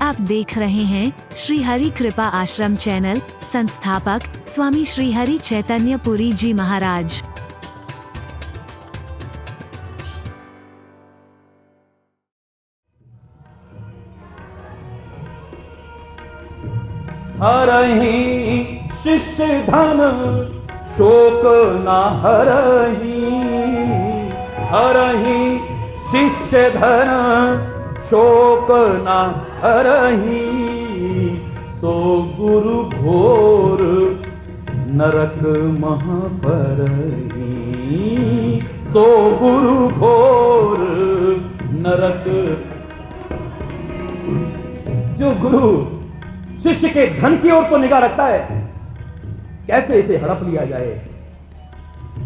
आप देख रहे हैं श्री हरि कृपा आश्रम चैनल। संस्थापक स्वामी श्री हरि चैतन्य पुरी जी महाराज। हरहि शिष्य धन शोक न हरहि, हरहि शिष्य धन शोक न हरहि। सो गुरु घोर नरक मह परहि, सो गुरु घोर नरक। जो गुरु शिष्य के धन की ओर तो निगाह रखता है, कैसे इसे हड़प लिया जाए,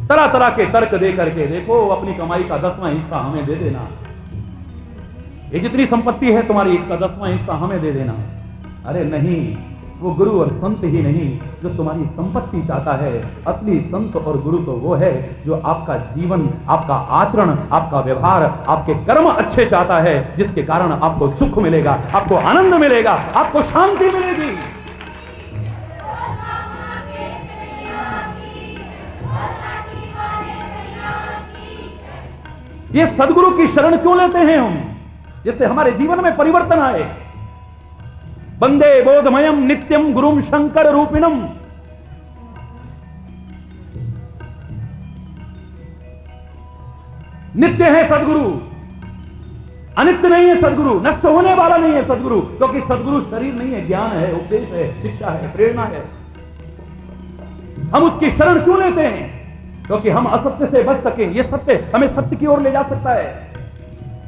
तरह तरह के तर्क दे करके, देखो अपनी कमाई का 10वां हिस्सा हमें दे देना, ये जितनी संपत्ति है तुम्हारी इसका 10वां हिस्सा हमें दे देना। अरे नहीं, वो गुरु और संत ही नहीं जो तुम्हारी संपत्ति चाहता है। असली संत और गुरु तो वो है जो आपका जीवन, आपका आचरण, आपका व्यवहार, आपके कर्म अच्छे चाहता है, जिसके कारण आपको सुख मिलेगा, आपको आनंद मिलेगा, आपको शांति मिलेगी। ये सदगुरु की शरण क्यों लेते हैं हम? जिससे हमारे जीवन में परिवर्तन आए। वंदे बोधमयम नित्यम गुरुम शंकर रूपिणम। नित्य है सदगुरु, अनित्य नहीं है सदगुरु, नष्ट होने वाला नहीं है सदगुरु, क्योंकि सदगुरु शरीर नहीं है, ज्ञान है, उपदेश है, शिक्षा है, प्रेरणा है। हम उसकी शरण क्यों लेते हैं? क्योंकि हम असत्य से बच सकें। यह सत्य हमें सत्य की ओर ले जा सकता है।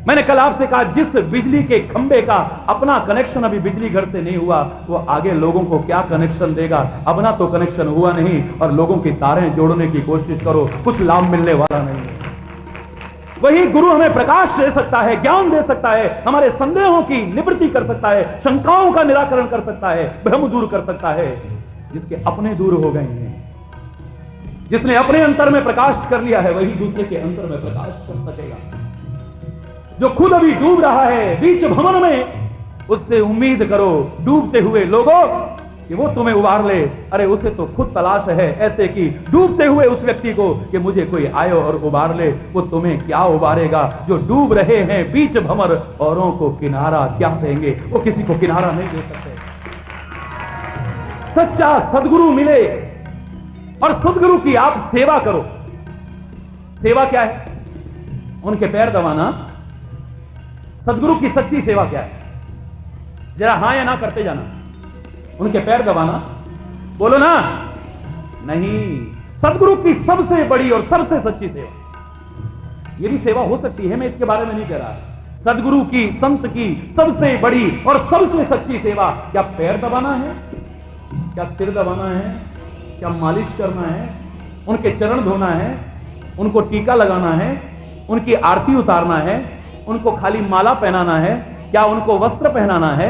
मैंने कल आपसे कहा, जिस बिजली के खंबे का अपना कनेक्शन अभी बिजली घर से नहीं हुआ, वो आगे लोगों को क्या कनेक्शन देगा? अपना तो कनेक्शन हुआ नहीं और लोगों की तारें जोड़ने की कोशिश करो, कुछ लाभ मिलने वाला नहीं है। वही गुरु हमें प्रकाश दे सकता है, ज्ञान दे सकता है, हमारे संदेहों की निवृत्ति कर सकता है, शंकाओं का निराकरण कर सकता है, भ्रम दूर कर सकता है। जिसके अपने दूर हो गए हैं, जिसने अपने अंतर में प्रकाश कर लिया है, वही दूसरे के अंतर में प्रकाश कर सकेगा। जो खुद अभी डूब रहा है बीच भंवर में, उससे उम्मीद करो डूबते हुए लोगों कि वो तुम्हें उबार ले। अरे उसे तो खुद तलाश है ऐसे कि डूबते हुए उस व्यक्ति को कि मुझे कोई आए और उबार ले। वो तुम्हें क्या उबारेगा? जो डूब रहे हैं बीच भंवर, औरों को किनारा क्या देंगे? वो किसी को किनारा नहीं दे सकते। सच्चा सदगुरु मिले और सदगुरु की आप सेवा करो। सेवा क्या है? उनके पैर दबाना। सदगुरु की सच्ची सेवा क्या है? जरा हां या ना करते जाना। उनके पैर दबाना, बोलो ना नहीं। सदगुरु की सबसे बड़ी और सबसे सच्ची सेवा, यह भी सेवा हो सकती है, मैं इसके बारे में नहीं कह रहा। सदगुरु की, संत की सबसे बड़ी और सबसे सच्ची सेवा क्या पैर दबाना है? क्या सिर दबाना है? क्या मालिश करना है? उनके चरण धोना है? उनको टीका लगाना है? उनकी आरती उतारना है? उनको खाली माला पहनाना है? क्या उनको वस्त्र पहनाना है?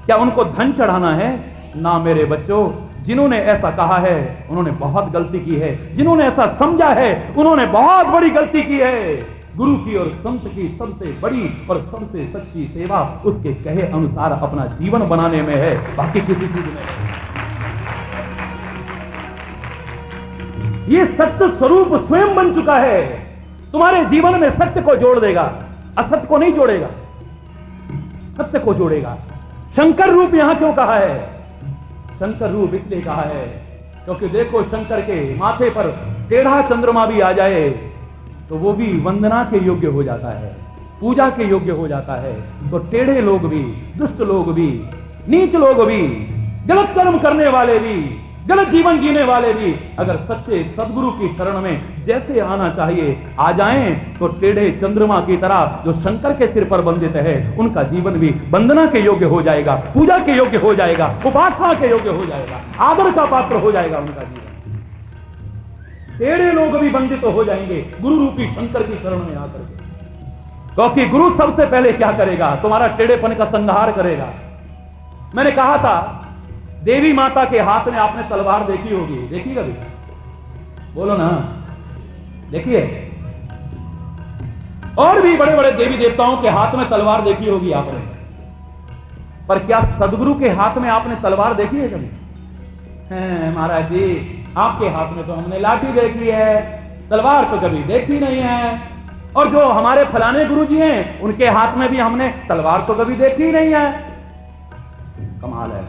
क्या उनको धन चढ़ाना है? ना मेरे बच्चों, जिन्होंने ऐसा कहा है उन्होंने बहुत गलती की है। जिन्होंने ऐसा समझा है उन्होंने बहुत बड़ी गलती की है। गुरु की और संत की सबसे बड़ी और सबसे सच्ची सेवा उसके कहे अनुसार अपना जीवन बनाने में है, बाकी किसी चीज में नहीं। ये सत्य स्वरूप स्वयं बन चुका है, तुम्हारे जीवन में सत्य को जोड़ देगा, असत्य को नहीं जोड़ेगा, सत्य को जोड़ेगा। शंकर रूप यहां क्यों कहा है? शंकर रूप इसलिए कहा है क्योंकि देखो, शंकर के माथे पर टेढ़ा चंद्रमा भी आ जाए तो वो भी वंदना के योग्य हो जाता है, पूजा के योग्य हो जाता है। तो टेढ़े लोग भी, दुष्ट लोग भी, नीच लोग भी, गलत कर्म करने वाले भी, गलत जीवन जीने वाले भी अगर सच्चे सदगुरु की शरण में जैसे आना चाहिए आ जाएं, तो टेढ़े चंद्रमा की तरह जो शंकर के सिर पर बंदित है, उनका जीवन भी वंदना के योग्य हो जाएगा, पूजा के योग्य हो जाएगा, उपासना के योग्य हो जाएगा, आदर का पात्र हो जाएगा उनका जीवन। टेढ़े लोग भी बंदित हो जाएंगे गुरु रूपी शंकर की शरण में आकर के। क्योंकि गुरु सबसे पहले क्या करेगा? तुम्हारा टेढ़ेपन का संहार करेगा। मैंने कहा था, देवी माता के हाथ में आपने तलवार देखी होगी, देखी कभी? बोलो ना, देखिए। और भी बड़े बड़े देवी देवताओं के हाथ में तलवार देखी होगी आपने, पर क्या सदगुरु के हाथ में आपने तलवार देखी है कभी? महाराज जी, आपके हाथ में तो हमने लाठी देखी है, तलवार तो कभी देखी नहीं है। और जो हमारे फलाने गुरुजी हैं, उनके हाथ में भी हमने तलवार तो कभी देखी नहीं है। कमाल है।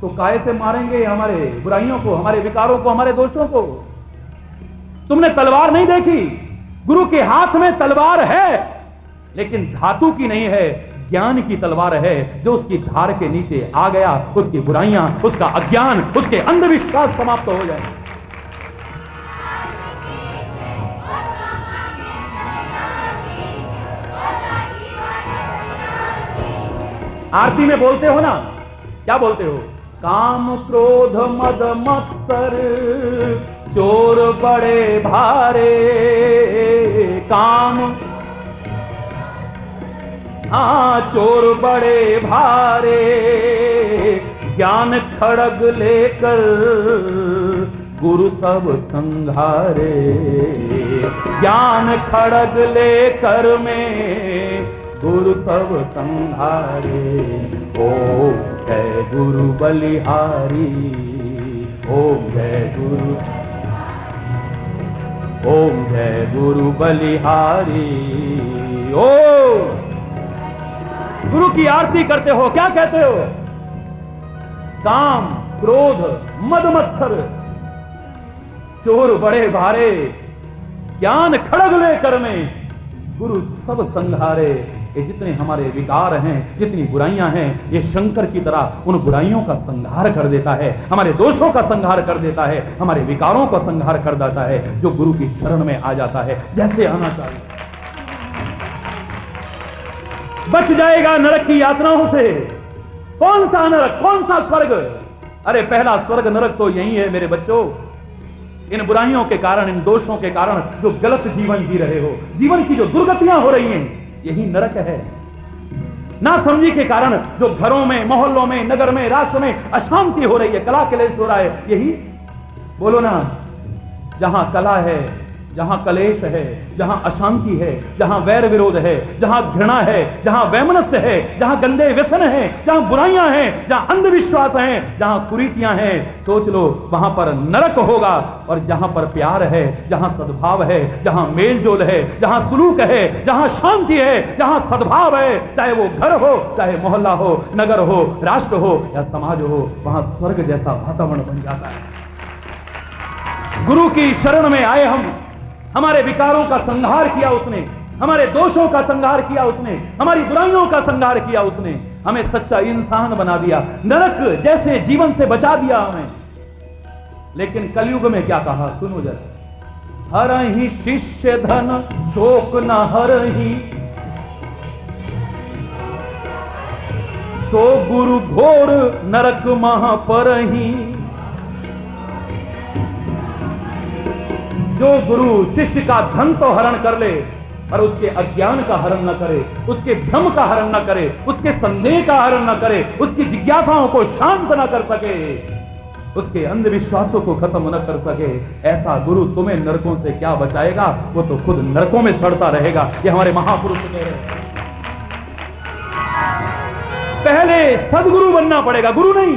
तो काहे से मारेंगे हमारे बुराइयों को, हमारे विकारों को, हमारे दोषों को? तुमने तलवार नहीं देखी। गुरु के हाथ में तलवार है, लेकिन धातु की नहीं है, ज्ञान की तलवार है। जो उसकी धार के नीचे आ गया, उसकी बुराइयां, उसका अज्ञान, उसके अंधविश्वास समाप्त हो जाए। आरती में बोलते हो ना, क्या बोलते हो? काम क्रोध मद मत्सर चोर बड़े भारे, काम चोर बड़े भारे, ज्ञान खड़ग लेकर गुरु सब संघारे, ज्ञान खड़ग लेकर में गुरु सब संघारे। ओम जय गुरु बलिहारी, ओम जय गुरु, ओम जय गुरु बलिहारी। ओम गुरु की आरती करते हो, क्या कहते हो? काम क्रोध मद मत्सर चोर बड़े भारे, ज्ञान खड़ग लेकर में गुरु सब संघारे। ये जितने हमारे विकार हैं, जितनी बुराइयां हैं, ये शंकर की तरह उन बुराइयों का संहार कर देता है, हमारे दोषों का संहार कर देता है, हमारे विकारों का संहार कर देता है। जो गुरु की शरण में आ जाता है, जैसे आना चाहिए, बच जाएगा नरक की यातनाओं से। कौन सा नरक, कौन सा स्वर्ग? अरे पहला स्वर्ग नरक तो यही है मेरे बच्चों। इन बुराइयों के कारण, इन दोषों के कारण जो गलत जीवन जी रहे हो, जीवन की जो दुर्गतियां हो रही हैं, यही नरक है। ना समझी के कारण जो घरों में, मोहल्लों में, नगर में, राष्ट्र में अशांति हो रही है, कला कलेश हो रहा है, यही बोलो ना। जहां कला है, जहां कलेश है, जहां अशांति है, जहां वैर विरोध है, जहां घृणा है, जहां वैमनस्य है, जहां गंदे व्यसन है, जहां बुराइयां हैं, जहां अंधविश्वास हैं, जहां कुरीतियां हैं, सोच लो वहां पर नरक होगा। और जहां पर प्यार है, जहां सद्भाव है, जहां मेलजोल है, जहां सुलूक है, जहां शांति है, जहां सद्भाव है, चाहे वो घर हो, चाहे मोहल्ला हो, नगर हो, राष्ट्र हो या समाज हो, वहां स्वर्ग जैसा वातावरण बन जाता है। गुरु की शरण में आए हम, हमारे विकारों का संहार किया उसने, हमारे दोषों का संहार किया उसने, हमारी बुराइयों का संहार किया उसने, हमें सच्चा इंसान बना दिया, नरक जैसे जीवन से बचा दिया हमें। लेकिन कलयुग में क्या कहा, सुनो जरा। हरहि शिष्य धन शोक न हरहि, सो गुरु घोर नरक मह परहि। जो गुरु शिष्य का धन तो हरण कर ले, पर उसके अज्ञान का हरण न करे, उसके भ्रम का हरण न करे, उसके संदेह का हरण न करे, उसकी जिज्ञासाओं को शांत न कर सके, उसके अंधविश्वासों को खत्म न कर सके, ऐसा गुरु तुम्हें नरकों से क्या बचाएगा? वो तो खुद नरकों में सड़ता रहेगा। ये हमारे महापुरुष कह रहे हैं। पहले सदगुरु बनना पड़ेगा, गुरु नहीं।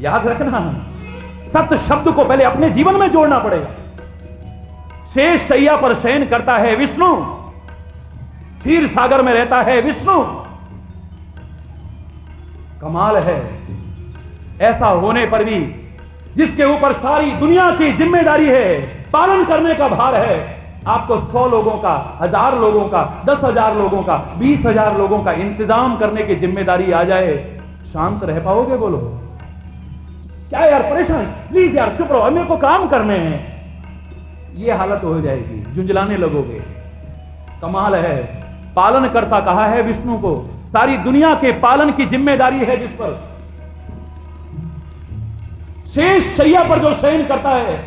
याद रखना, सत्य शब्द को पहले अपने जीवन में जोड़ना पड़ेगा। शेष शैया पर शयन करता है विष्णु, क्षीर सागर में रहता है विष्णु। कमाल है। ऐसा होने पर भी जिसके ऊपर सारी दुनिया की जिम्मेदारी है, पालन करने का भार है, आपको 100 लोगों का, 1000 लोगों का, 10,000 लोगों का, 20,000 लोगों का इंतजाम करने की जिम्मेदारी आ जाए, शांत रह पाओगे? बोलो। क्या यार परेशान, प्लीज यार चुप रहो, मेरे को काम करने हैं, ये हालत हो जाएगी, झुंझलाने लगोगे। कमाल है। पालन करता कहा है विष्णु को, सारी दुनिया के पालन की जिम्मेदारी है जिस पर। शेष शैया पर जो शयन करता है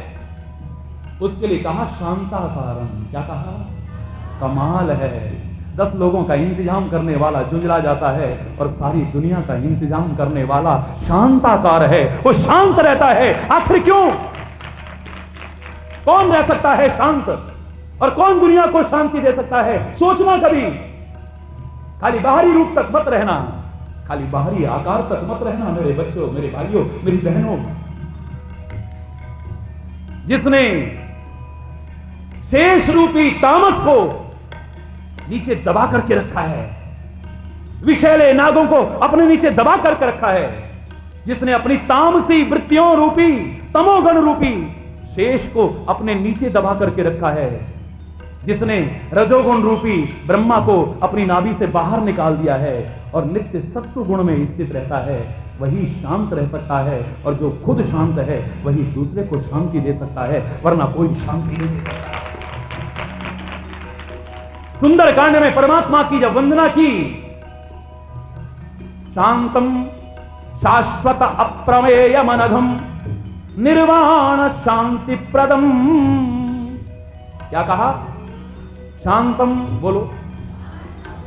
उसके लिए कहा शांताकारं। क्या कहा? कमाल है। 10 लोगों का इंतजाम करने वाला झुंझला जाता है और सारी दुनिया का इंतजाम करने वाला शांताकार है, वो शांत रहता है। आखिर क्यों? कौन रह सकता है शांत? और कौन दुनिया को शांति दे सकता है? सोचना कभी। खाली बाहरी रूप तक मत रहना, खाली बाहरी आकार तक मत रहना मेरे बच्चों, मेरे भाइयों, मेरी बहनों। जिसने शेष रूपी तामस को नीचे दबा करके रखा है, विषैले नागों को अपने नीचे दबा करके रखा है, जिसने अपनी तामसी वृत्तियों रूपी तमोगण रूपी शेष को अपने नीचे दबा करके रखा है, जिसने रजोगुण रूपी ब्रह्मा को अपनी नाभि से बाहर निकाल दिया है और नित्य सत्व गुण में स्थित रहता है, वही शांत रह सकता है। और जो खुद शांत है वही दूसरे को शांति दे सकता है, वरना कोई शांति नहीं दे सकता। सुंदर कांड में परमात्मा की जब वंदना की, शांतम शाश्वत अप्रमेयम अनघम निर्वाण शांति प्रदम, क्या कहा? शांतम, बोलो,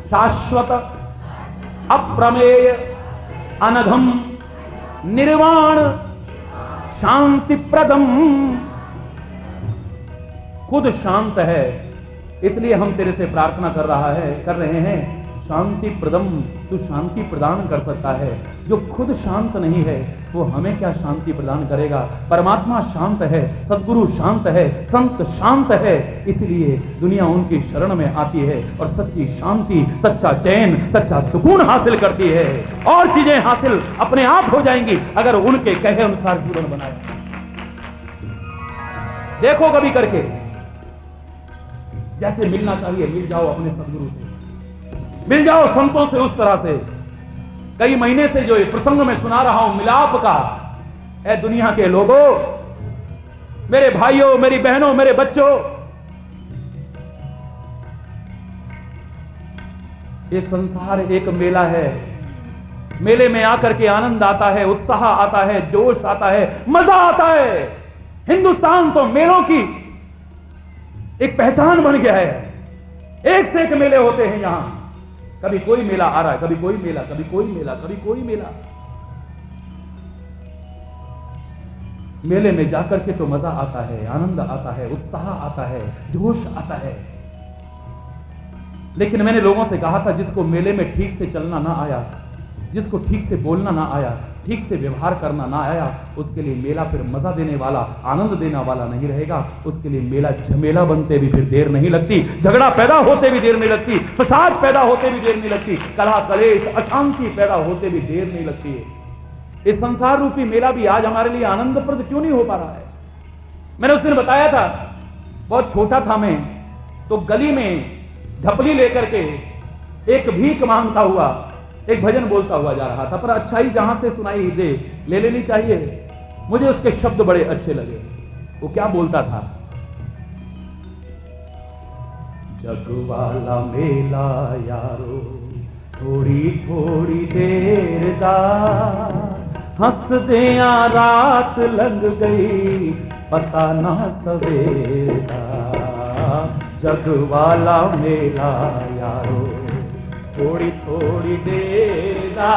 शाश्वत अप्रमेय अनघम निर्वाण शांति प्रदम। खुद शांत है, इसलिए हम तेरे से प्रार्थना कर रहे हैं, शांति प्रदम, तू शांति प्रदान कर सकता है। जो खुद शांत नहीं है वो हमें क्या शांति प्रदान करेगा? परमात्मा शांत है, सद्गुरु शांत है, संत शांत है, इसलिए दुनिया उनकी शरण में आती है और सच्ची शांति, सच्चा चैन, सच्चा सुकून हासिल करती है। और चीजें हासिल अपने आप हो जाएंगी अगर उनके कहे अनुसार जीवन बनाए। देखो कभी करके, जैसे मिलना चाहिए मिल जाओ अपने सद्गुरु से, मिल जाओ संतों से उस तरह से। कई महीने से जो ये प्रसंग में सुना रहा हूं मिलाप का, ऐ दुनिया के लोगों, मेरे भाइयों, मेरी बहनों, मेरे बच्चों, ये संसार एक मेला है। मेले में आकर के आनंद आता है, उत्साह आता है, जोश आता है, मजा आता है। हिंदुस्तान तो मेलों की एक पहचान बन गया है। एक से एक मेले होते हैं यहां, कभी कोई मेला आ रहा है, कभी कोई मेला, कभी कोई मेला, कभी कोई मेला। मेले में जाकर के तो मजा आता है, आनंद आता है, उत्साह आता है, जोश आता है। लेकिन मैंने लोगों से कहा था, जिसको मेले में ठीक से चलना ना आया, जिसको ठीक से बोलना ना आया, ठीक से व्यवहार करना ना आया, उसके लिए मेला फिर मजा देने वाला, आनंद देने वाला नहीं रहेगा। उसके लिए मेला झमेला बनते भी फिर देर नहीं लगती, झगड़ा पैदा होते भी देर नहीं लगती, फसाद पैदा होते भी देर नहीं लगती, कलह कलेश अशांति पैदा होते भी देर नहीं लगती है। इस संसार रूपी मेला भी आज हमारे लिए आनंदप्रद क्यों नहीं हो पा रहा है? मैंने उस दिन बताया था, बहुत छोटा था मैं, तो गली में ढपली लेकर के एक भीख मांगता हुआ, एक भजन बोलता हुआ जा रहा था, पर अच्छाई जहां से सुनाई दे ले लेनी चाहिए। मुझे उसके शब्द बड़े अच्छे लगे। वो क्या बोलता था? जग वाला मेला यारो थोड़ी थोड़ी देर दा, हंस दिया रात लंघ गई पता ना सवेर दा। जग वाला मेला यारो थोड़ी थोड़ी देर दा,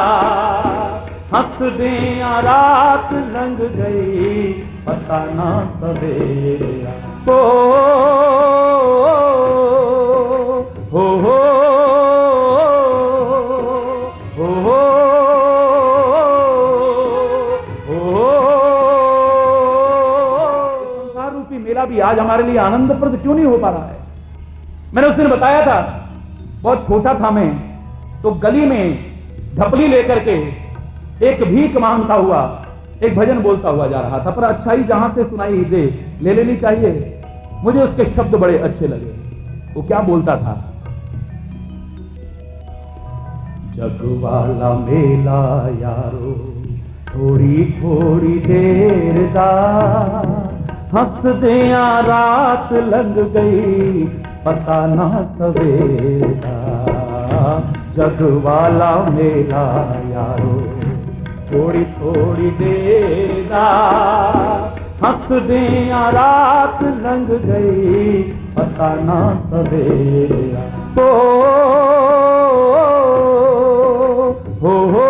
हंस दिया रात लंघ गई पता ना सवेरा। हो हो हो हो संसार रूपी मेला भी आज हमारे लिए आनंदप्रद क्यों नहीं हो पा रहा है? मैंने उस दिन बताया था, बहुत छोटा था मैं, तो गली में ढपली लेकर के एक भीख मांगता हुआ, एक भजन बोलता हुआ जा रहा था, पर अच्छाई जहां से सुनाई दे ले लेनी चाहिए। मुझे उसके शब्द बड़े अच्छे लगे। वो क्या बोलता था? जग वाला मेला यारो थोड़ी थोड़ी देर दा, हंस दिया रात लंघ गई पता ना सवेरा। जग वाला मेला यारो थोड़ी थोड़ी देर दा, हंस दिया रात लंघ गई पता ना सवेरा। हो हो हो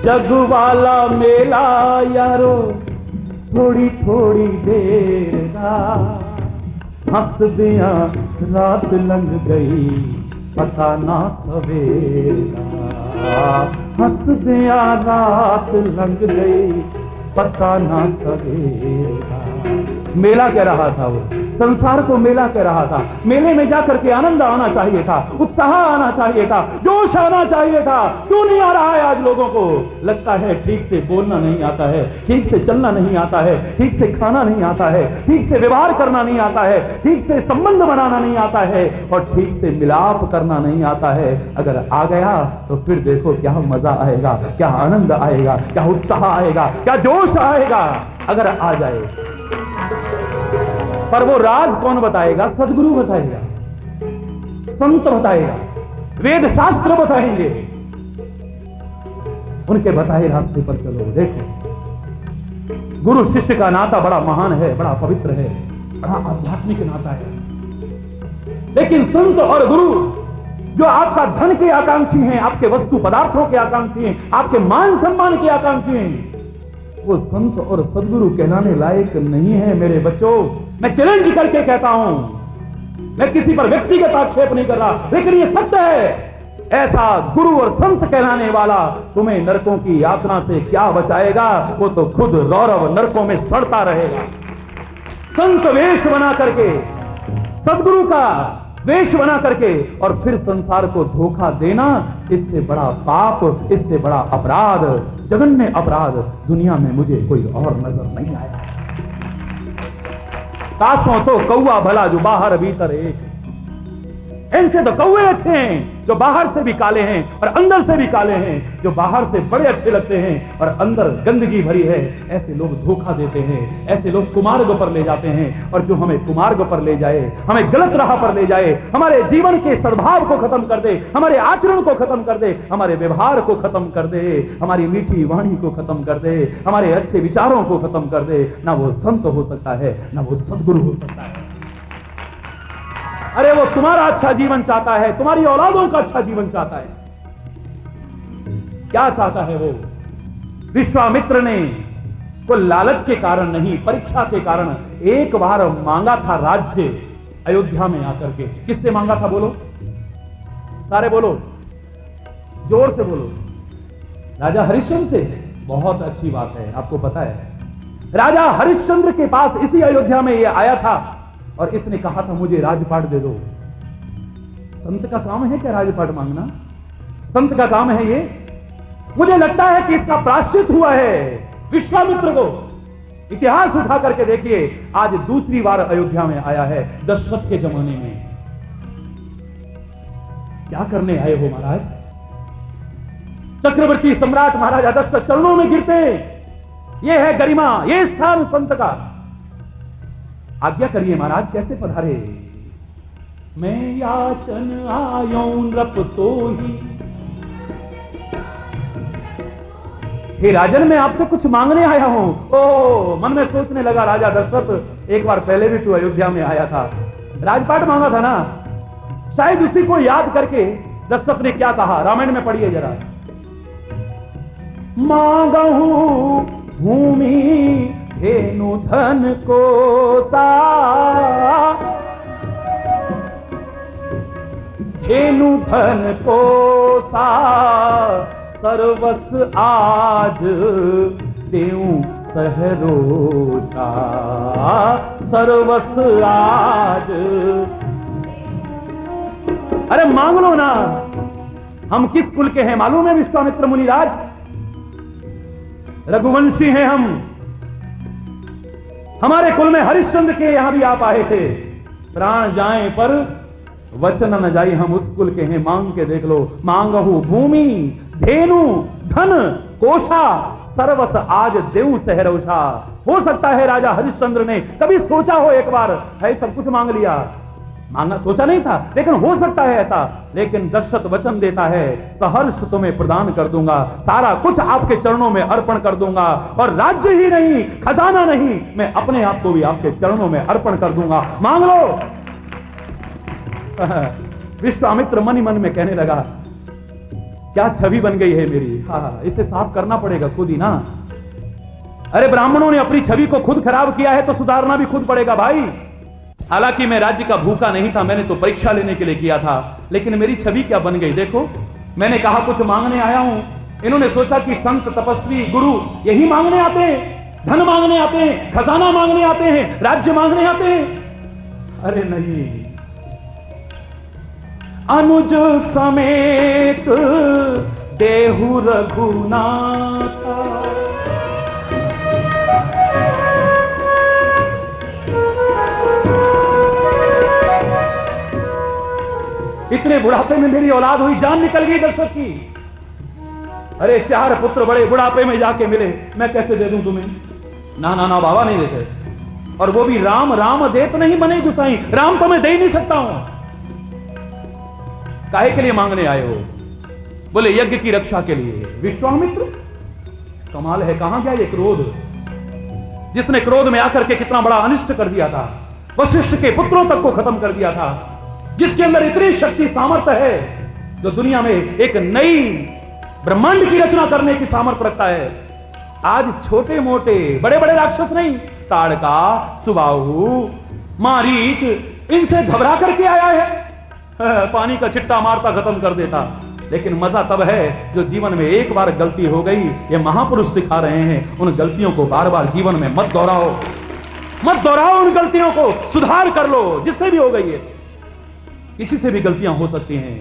जग वाला मेला यारो थोड़ी थोड़ी देर दा, हंस दिया रात लंघ गई पता ना सवेर दा, हंस दिया रात लंघ गई पता ना सवेर दा। मेला कह रहा था वो, संसार को मेला कह रहा था। मेले में जाकर के आनंद आना चाहिए था, उत्साह आना चाहिए था, जोश आना चाहिए था। क्यों नहीं आ रहा है आज लोगों को? लगता है ठीक से बोलना नहीं आता है, ठीक से चलना नहीं आता है, ठीक से खाना नहीं आता है, ठीक से व्यवहार करना नहीं आता है, ठीक से संबंध बनाना नहीं आता है और ठीक से मिलाप करना नहीं आता है। अगर आ गया तो फिर देखो क्या मजा आएगा, क्या आनंद आएगा, क्या उत्साह आएगा, क्या जोश आएगा अगर आ जाए। पर वो राज कौन बताएगा? सदगुरु बताएगा, संत बताएगा, वेद शास्त्र बताएंगे। उनके बताए रास्ते पर चलो। देखो, गुरु शिष्य का नाता बड़ा महान है, बड़ा पवित्र है, बड़ा आध्यात्मिक नाता है। लेकिन संत और गुरु जो आपका धन के आकांक्षी हैं, आपके वस्तु पदार्थों के आकांक्षी हैं, आपके मान सम्मान के आकांक्षी हैं, वो संत और सदगुरु कहलाने लायक नहीं है मेरे बच्चों। मैं चैलेंज करके कहता हूं, मैं किसी पर व्यक्तिगत आक्षेप नहीं कर रहा, लेकिन ये सत्य है। ऐसा गुरु और संत कहलाने वाला तुम्हें नरकों की यातना से क्या बचाएगा? वो तो खुद रौरव नरकों में सड़ता रहेगा। संत वेश बना करके, सदगुरु का वेश बना करके और फिर संसार को धोखा देना, इससे बड़ा पाप, इससे बड़ा अपराध, जघन्य अपराध दुनिया में मुझे कोई और नजर नहीं आया। तासों तो कौवा भला जो बाहर भीतर एक, इनसे तो कौवे अच्छे हैं जो बाहर से भी काले हैं और अंदर से भी काले हैं, जो बाहर से बड़े अच्छे लगते हैं और अंदर गंदगी भरी है। ऐसे लोग धोखा देते हैं, ऐसे लोग कुमार्ग पर ले जाते हैं। और जो हमें कुमार्ग पर ले जाए, हमें गलत राह पर ले जाए, हमारे जीवन के सद्भाव को खत्म कर दे, हमारे आचरण को खत्म कर दे, हमारे व्यवहार को खत्म कर दे, हमारी मीठी वाणी को खत्म कर दे, हमारे अच्छे विचारों को खत्म कर दे, ना वो संत हो सकता है, ना वो सदगुरु हो सकता है। अरे वो तुम्हारा अच्छा जीवन चाहता है, तुम्हारी औलादों का अच्छा जीवन चाहता है। क्या चाहता है वो? विश्वामित्र ने को लालच के कारण नहीं, परीक्षा के कारण एक बार मांगा था राज्य अयोध्या में आकर के। किससे मांगा था बोलो? सारे बोलो, जोर से बोलो। राजा हरिश्चंद्र से। बहुत अच्छी बात है, आपको पता है राजा हरिश्चंद्र के पास इसी अयोध्या में ये आया था और इसने कहा था मुझे राजपाट दे दो। संत का काम है क्या राजपाट मांगना? संत का काम है ये? मुझे लगता है कि इसका प्रायश्चित हुआ है विश्वामित्र को। इतिहास उठा करके देखिए, आज दूसरी बार अयोध्या में आया है दशरथ के जमाने में। क्या करने आए हो महाराज? चक्रवर्ती सम्राट महाराजा दशरथ चरणों में गिरते। ये है गरिमा, ये स्थान संत का। आज्ञा करिए महाराज, कैसे पधारे? मैं याचन आयो नृप तो ही। हे राजन, मैं आपसे कुछ मांगने आया हूं। ओ, मन में सोचने लगा राजा दशरथ एक बार पहले भी तू अयोध्या में आया था, राजपाट मांगा था ना। शायद उसी को याद करके दशरथ ने क्या कहा, रामायण में पढ़िए जरा। मांगा हूं भूमि धेनु धन को सा, धेनु धन को सा, सर्वस आज देऊं सहरोषा, सर्वस आज। अरे मांग लो ना। हम किस कुल के हैं मालूम है विश्वामित्र मुनिराज? रघुवंशी हैं हम। हमारे कुल में हरिश्चंद्र के यहां भी आप आए थे। प्राण जाए पर वचन न जाए, हम उस कुल के हैं। मांग के देख लो। मांगहु भूमि धेनु धन कोशा, सर्वस आज देऊ सहरोषा। हो सकता है राजा हरिश्चंद्र ने कभी सोचा हो, एक बार है सब कुछ मांग लिया, मांगा सोचा नहीं था, लेकिन हो सकता है ऐसा। लेकिन दशरथ वचन देता है, सहर्ष तुम्हें प्रदान कर दूंगा, सारा कुछ आपके चरणों में अर्पण कर दूंगा, और राज्य ही नहीं, खजाना नहीं, मैं अपने आप को भी आपके चरणों में अर्पण कर दूंगा। मांग लो। विश्वामित्र मन ही मन में कहने लगा, क्या छवि बन गई है मेरी। हाँ, इसे साफ करना पड़ेगा खुद ही ना। अरे ब्राह्मणों ने अपनी छवि को खुद खराब किया है तो सुधारना भी खुद पड़ेगा भाई। हालांकि मैं राज्य का भूखा नहीं था, मैंने तो परीक्षा लेने के लिए किया था, लेकिन मेरी छवि क्या बन गई देखो। मैंने कहा कुछ मांगने आया हूं, इन्होंने सोचा कि संत तपस्वी गुरु यही मांगने आते हैं, धन मांगने आते हैं, खजाना मांगने आते हैं, राज्य मांगने आते हैं। अरे नहीं, अनुज समेत देहु रघुनाथ। इतने बुढ़ापे में मेरी औलाद हुई, जान निकल गई दशरथ की। अरे 4 पुत्र बड़े बुढ़ापे में जाके मिले, मैं कैसे दे दूं तुम्हें? ना ना ना बाबा नहीं देते। और वो भी राम राम देत नहीं बने गुसाई, राम तो मैं दे ही नहीं सकता हूं। काहे के लिए मांगने आए हो? बोले यज्ञ की रक्षा के लिए। विश्वामित्र, कमाल है, कहां गया ये क्रोध, जिसने क्रोध में आकर के कितना बड़ा अनिष्ट कर दिया था, वशिष्ठ के पुत्रों तक को खत्म कर दिया था, जिसके अंदर इतनी शक्ति सामर्थ्य है, जो दुनिया में एक नई ब्रह्मांड की रचना करने की सामर्थ्य रखता है। आज छोटे मोटे बड़े बड़े राक्षस नहीं, ताड़का, सुबाहु, मारीच, इनसे घबरा करके आया है। पानी का छिट्टा मारता खत्म कर देता। लेकिन मजा तब है जो जीवन में एक बार गलती हो गई, ये महापुरुष सिखा रहे हैं, उन गलतियों को बार बार जीवन में मत दोहराओ, मत दोहराओ उन गलतियों को, सुधार कर लो। जिससे भी हो गई है, किसी से भी गलतियां हो सकती हैं,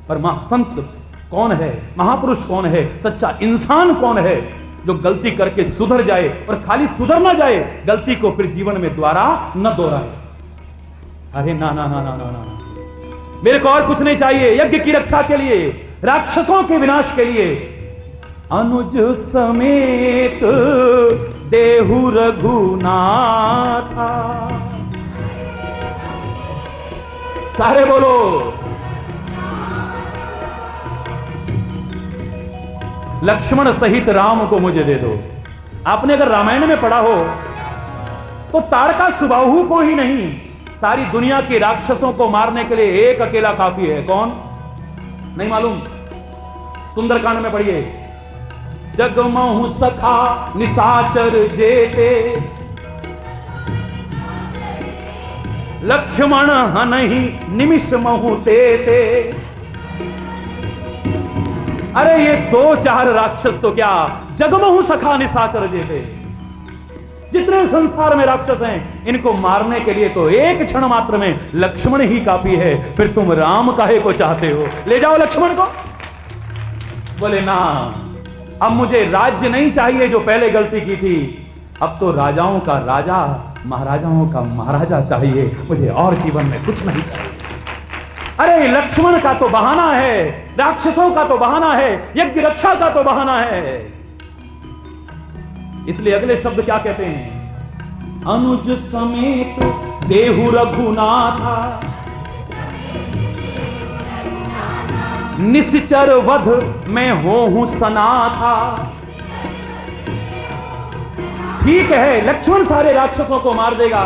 पर संत कौन है, महापुरुष कौन है, सच्चा इंसान कौन है जो गलती करके सुधर जाए, और खाली सुधर ना जाए, गलती को फिर जीवन में दोबारा न दोहराए। अरे ना ना ना ना ना ना, मेरे को और कुछ नहीं चाहिए। यज्ञ की रक्षा के लिए, राक्षसों के विनाश के लिए, अनुज समेत देहु रघुनाथ। सारे बोलो, लक्ष्मण सहित राम को मुझे दे दो। आपने अगर रामायण में पढ़ा हो तो ताड़का सुबाहु को ही नहीं, सारी दुनिया के राक्षसों को मारने के लिए एक अकेला काफी है। कौन? नहीं मालूम? सुंदरकांड में पढ़िए, जगमहु सखा निशाचर जेते, लक्ष्मण हनहि निमिष महु तेते। अरे ये 2-4 राक्षस तो क्या, जगमहु सखा निशाचर जेते। जितने संसार में राक्षस हैं, इनको मारने के लिए तो एक क्षण मात्र में लक्ष्मण ही काफी है। फिर तुम राम काहे को चाहते हो? ले जाओ लक्ष्मण को। बोले ना, अब मुझे राज्य नहीं चाहिए जो पहले गलती की थी, अब तो राजाओं का राजा, महाराजाओं का महाराजा चाहिए, मुझे और जीवन में कुछ नहीं चाहिए। अरे लक्ष्मण का तो बहाना है, राक्षसों का तो बहाना है, यज्ञ रक्षा का तो बहाना है। इसलिए अगले शब्द क्या कहते हैं? अनुज समेत देहु रघुनाथा, निश्चर वध में होहु सनाथा। ठीक है, लक्ष्मण सारे राक्षसों को मार देगा,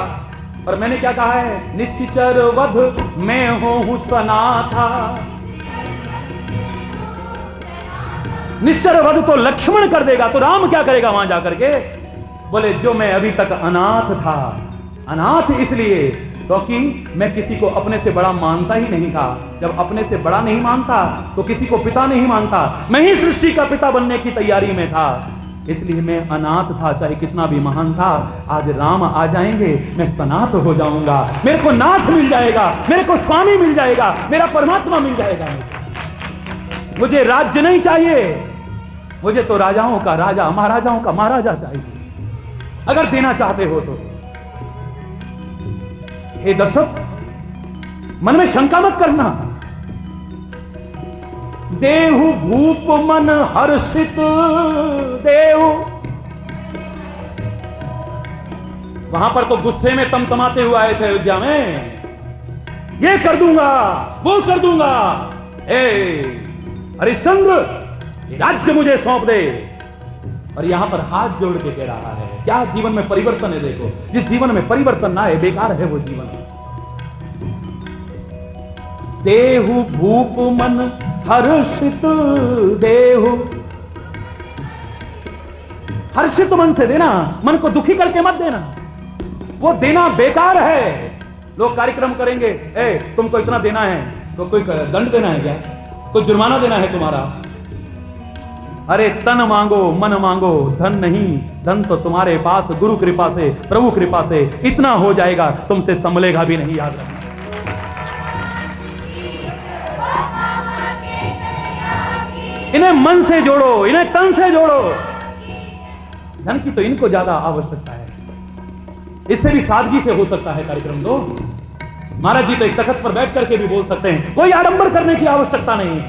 और मैंने क्या कहा है? निश्चर वध में होहु सनाथा। निश्चर वध तो लक्ष्मण कर देगा, तो राम क्या करेगा वहां जाकर के? बोले जो मैं अभी तक अनाथ था, अनाथ इसलिए क्योंकि मैं किसी को अपने से बड़ा मानता ही नहीं था। जब अपने से बड़ा नहीं मानता तो किसी को पिता नहीं मानता। मैं ही सृष्टि का पिता बनने की तैयारी में था, इसलिए मैं अनाथ था, चाहे कितना भी महान था। आज राम आ जाएंगे, मैं सनाथ हो जाऊंगा, मेरे को नाथ मिल जाएगा, मेरे को स्वामी मिल जाएगा, मेरा परमात्मा मिल जाएगा। मुझे राज्य नहीं चाहिए, मुझे तो राजाओं का राजा, महाराजाओं का महाराजा चाहिए, अगर देना चाहते हो तो। हे दशरथ, मन में शंका मत करना। देहु भूप मन हर्षित देहु। वहां पर तो गुस्से में तमतमाते हुए आए थे अयोध्या में, ये कर दूंगा, वो कर दूंगा। हरिश्चंद्र, राज्य मुझे सौंप दे। और यहां पर हाथ जोड़ के कह रहा है, क्या जीवन में परिवर्तन है। देखो, जिस जीवन में परिवर्तन ना है, बेकार है वो जीवन। देहु भूप मन हर्षित देहु। हर्षित मन से देना, मन को दुखी करके मत देना, वो देना बेकार है। लोग कार्यक्रम करेंगे, तुमको इतना देना है, तो कोई दंड देना है क्या, कोई जुर्माना देना है तुम्हारा? अरे तन मांगो मन मांगो, धन नहीं। धन तो तुम्हारे पास गुरु कृपा से, प्रभु कृपा से इतना हो जाएगा, तुमसे संभलेगा भी नहीं, याद रखना। इन्हें मन से जोड़ो, इन्हें तन से जोड़ो। धन की तो इनको ज्यादा आवश्यकता है, इससे भी सादगी से हो सकता है कार्यक्रम। दो महाराज जी तो एक तखत पर बैठ करके भी बोल सकते हैं, कोई आडंबर करने की आवश्यकता नहीं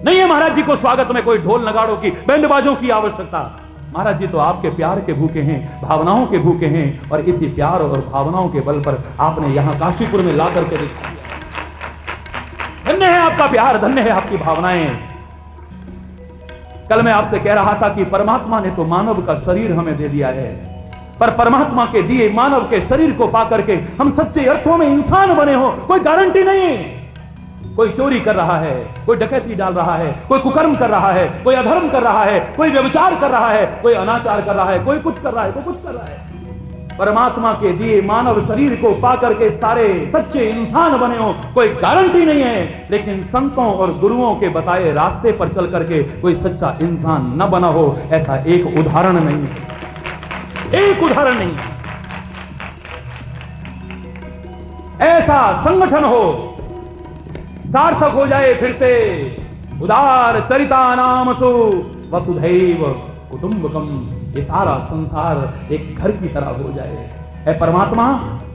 है महाराज जी को स्वागत में कोई ढोल नगाड़ों की, बैंड बाजों की आवश्यकता। महाराज जी तो आपके प्यार के भूखे हैं, भावनाओं के भूखे हैं, और इसी प्यार और भावनाओं के बल पर आपने यहां काशीपुर में ला करके दिखाया। धन्य है आपका प्यार, धन्य है आपकी भावनाएं। कल मैं आपसे कह रहा था कि परमात्मा ने तो मानव का शरीर हमें दे दिया है, पर परमात्मा के दिए मानव के शरीर को पाकर के हम सच्चे अर्थों में इंसान बने हो, कोई गारंटी नहीं। कोई चोरी कर रहा है, कोई डकैती डाल रहा है, कोई कुकर्म कर रहा है, कोई अधर्म कर रहा है, कोई व्यभिचार कर रहा है, कोई अनाचार कर रहा है, कोई कुछ कर रहा है, कोई कुछ कर रहा है। परमात्मा के दिए मानव शरीर को पाकर के सारे सच्चे इंसान बने हो, कोई गारंटी नहीं है। लेकिन संतों और गुरुओं के बताए रास्ते पर चल करके कोई सच्चा इंसान न बना हो, ऐसा एक उदाहरण नहीं है, एक उदाहरण नहीं। ऐसा संगठन हो, सार्थक हो जाए फिर से उदार चरिता नाम सो वसुधैव कुटुंबकम, ये सारा संसार एक घर की तरह हो जाए। है परमात्मा,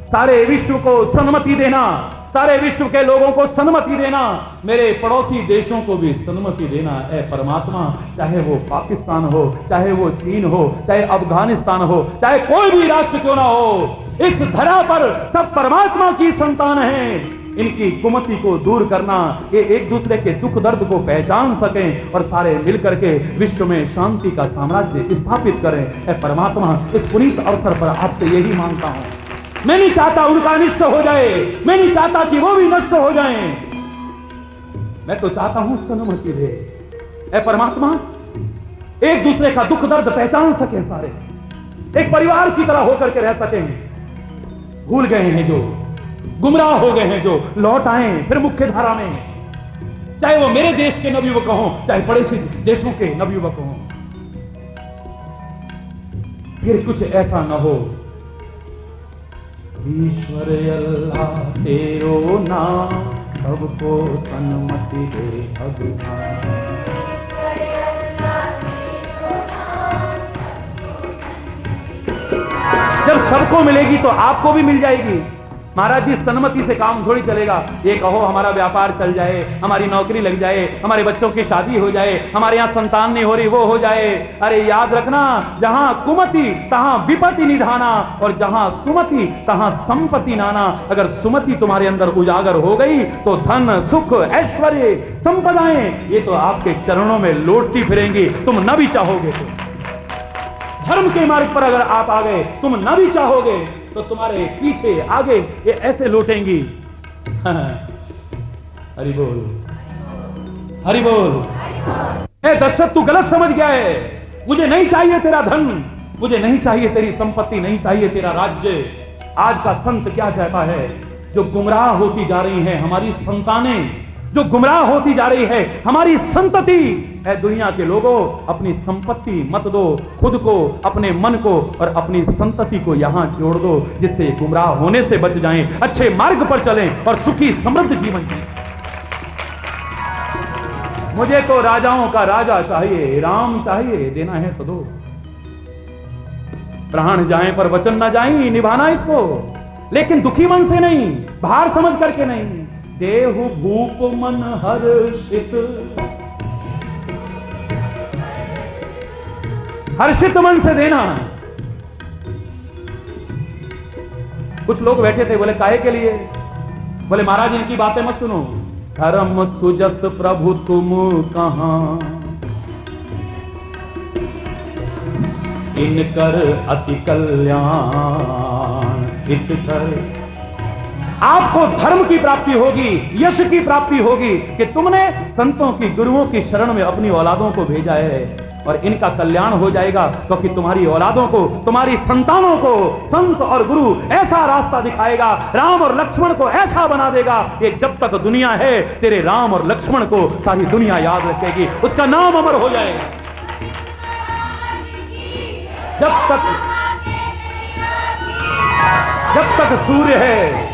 सारे विश्व को सन्मति देना, सारे विश्व के लोगों को सन्मति देना, मेरे पड़ोसी देशों को भी सन्मति देना। है परमात्मा, चाहे वो पाकिस्तान हो, चाहे वो चीन हो, चाहे अफगानिस्तान हो, चाहे कोई भी राष्ट्र क्यों ना हो, इस धरा पर सब परमात्मा की संतान हैं। इनकी कुमति को दूर करना, ये एक दूसरे के दुख दर्द को पहचान सकें और सारे मिलकर के विश्व में शांति का साम्राज्य स्थापित करें। ऐ परमात्मा, इस पुनीत अवसर पर आपसे यही मांगता हूं। मैं नहीं चाहता उनका अनिष्ट हो जाए, मैं नहीं चाहता कि वो भी नष्ट हो जाएं, मैं तो चाहता हूं सन्मति दे। ऐ परमात्मा, एक दूसरे का दुख दर्द पहचान सकें, सारे एक परिवार की तरह होकर के रह सकें। भूल गए हैं जो, गुमराह हो गए हैं जो, लौट आए फिर मुख्य धारा में, चाहे वो मेरे देश के नवयुवक हों, चाहे पड़ोसी देशों के नवयुवक हों। फिर कुछ ऐसा न हो, ईश्वर अल्लाह तेरो नाम, सबको सन्मति दे भगवान। जब सबको मिलेगी तो आपको भी मिल जाएगी। महाराज जी, सन्मति से काम थोड़ी चलेगा। ये कहो हमारा व्यापार चल जाए, हमारी नौकरी लग जाए, हमारे बच्चों की शादी हो जाए, हमारे यहाँ संतान नहीं हो रही वो हो जाए। अरे याद रखना, जहां कुमति तहां विपत्ति निधाना, और जहां सुमति तहां संपत्ति नाना। अगर सुमति तुम्हारे अंदर उजागर हो गई तो धन सुख ऐश्वर्य संपदाएं ये तो आपके चरणों में लौटती फिरेंगी, तुम न भी चाहोगे तो। धर्म के मार्ग पर अगर आप आ गए, तुम न भी चाहोगे तो तुम्हारे पीछे आगे ये ऐसे लौटेंगी। हरि बोल, हरि बोल। ए दशरथ, तू गलत समझ गया है। मुझे नहीं चाहिए तेरा धन, मुझे नहीं चाहिए तेरी संपत्ति, नहीं चाहिए तेरा राज्य। आज का संत क्या चाहता है? जो गुमराह होती जा रही है हमारी संतानें, जो गुमराह होती जा रही है हमारी संतति। है दुनिया के लोगों, अपनी संपत्ति मत दो, खुद को, अपने मन को और अपनी संतति को यहां जोड़ दो, जिससे गुमराह होने से बच जाएं, अच्छे मार्ग पर चलें और सुखी समृद्ध जीवन जिएं। मुझे तो राजाओं का राजा चाहिए, राम चाहिए, देना है तो दो। प्राण जाएं पर वचन ना जाएं, निभाना इसको, लेकिन दुखी मन से नहीं, भार समझ करके नहीं। देहु भूप मन हर्षित, हर्षित मन से देना। कुछ लोग बैठे थे, बोले काहे के लिए? बोले महाराज इनकी बातें मत सुनो। धर्म सुजस प्रभु तुम कहां, इनकर अति कल्याण इत कर। आपको धर्म की प्राप्ति होगी, यश की प्राप्ति होगी कि तुमने संतों की, गुरुओं की शरण में अपनी औलादों को भेजा है, और इनका कल्याण हो जाएगा क्योंकि तुम्हारी औलादों को, तुम्हारी संतानों को संत और गुरु ऐसा रास्ता दिखाएगा, राम और लक्ष्मण को ऐसा बना देगा कि जब तक दुनिया है तेरे राम और लक्ष्मण को सारी दुनिया याद रखेगी, उसका नाम अमर हो जाएगा। जब तक सूर्य है,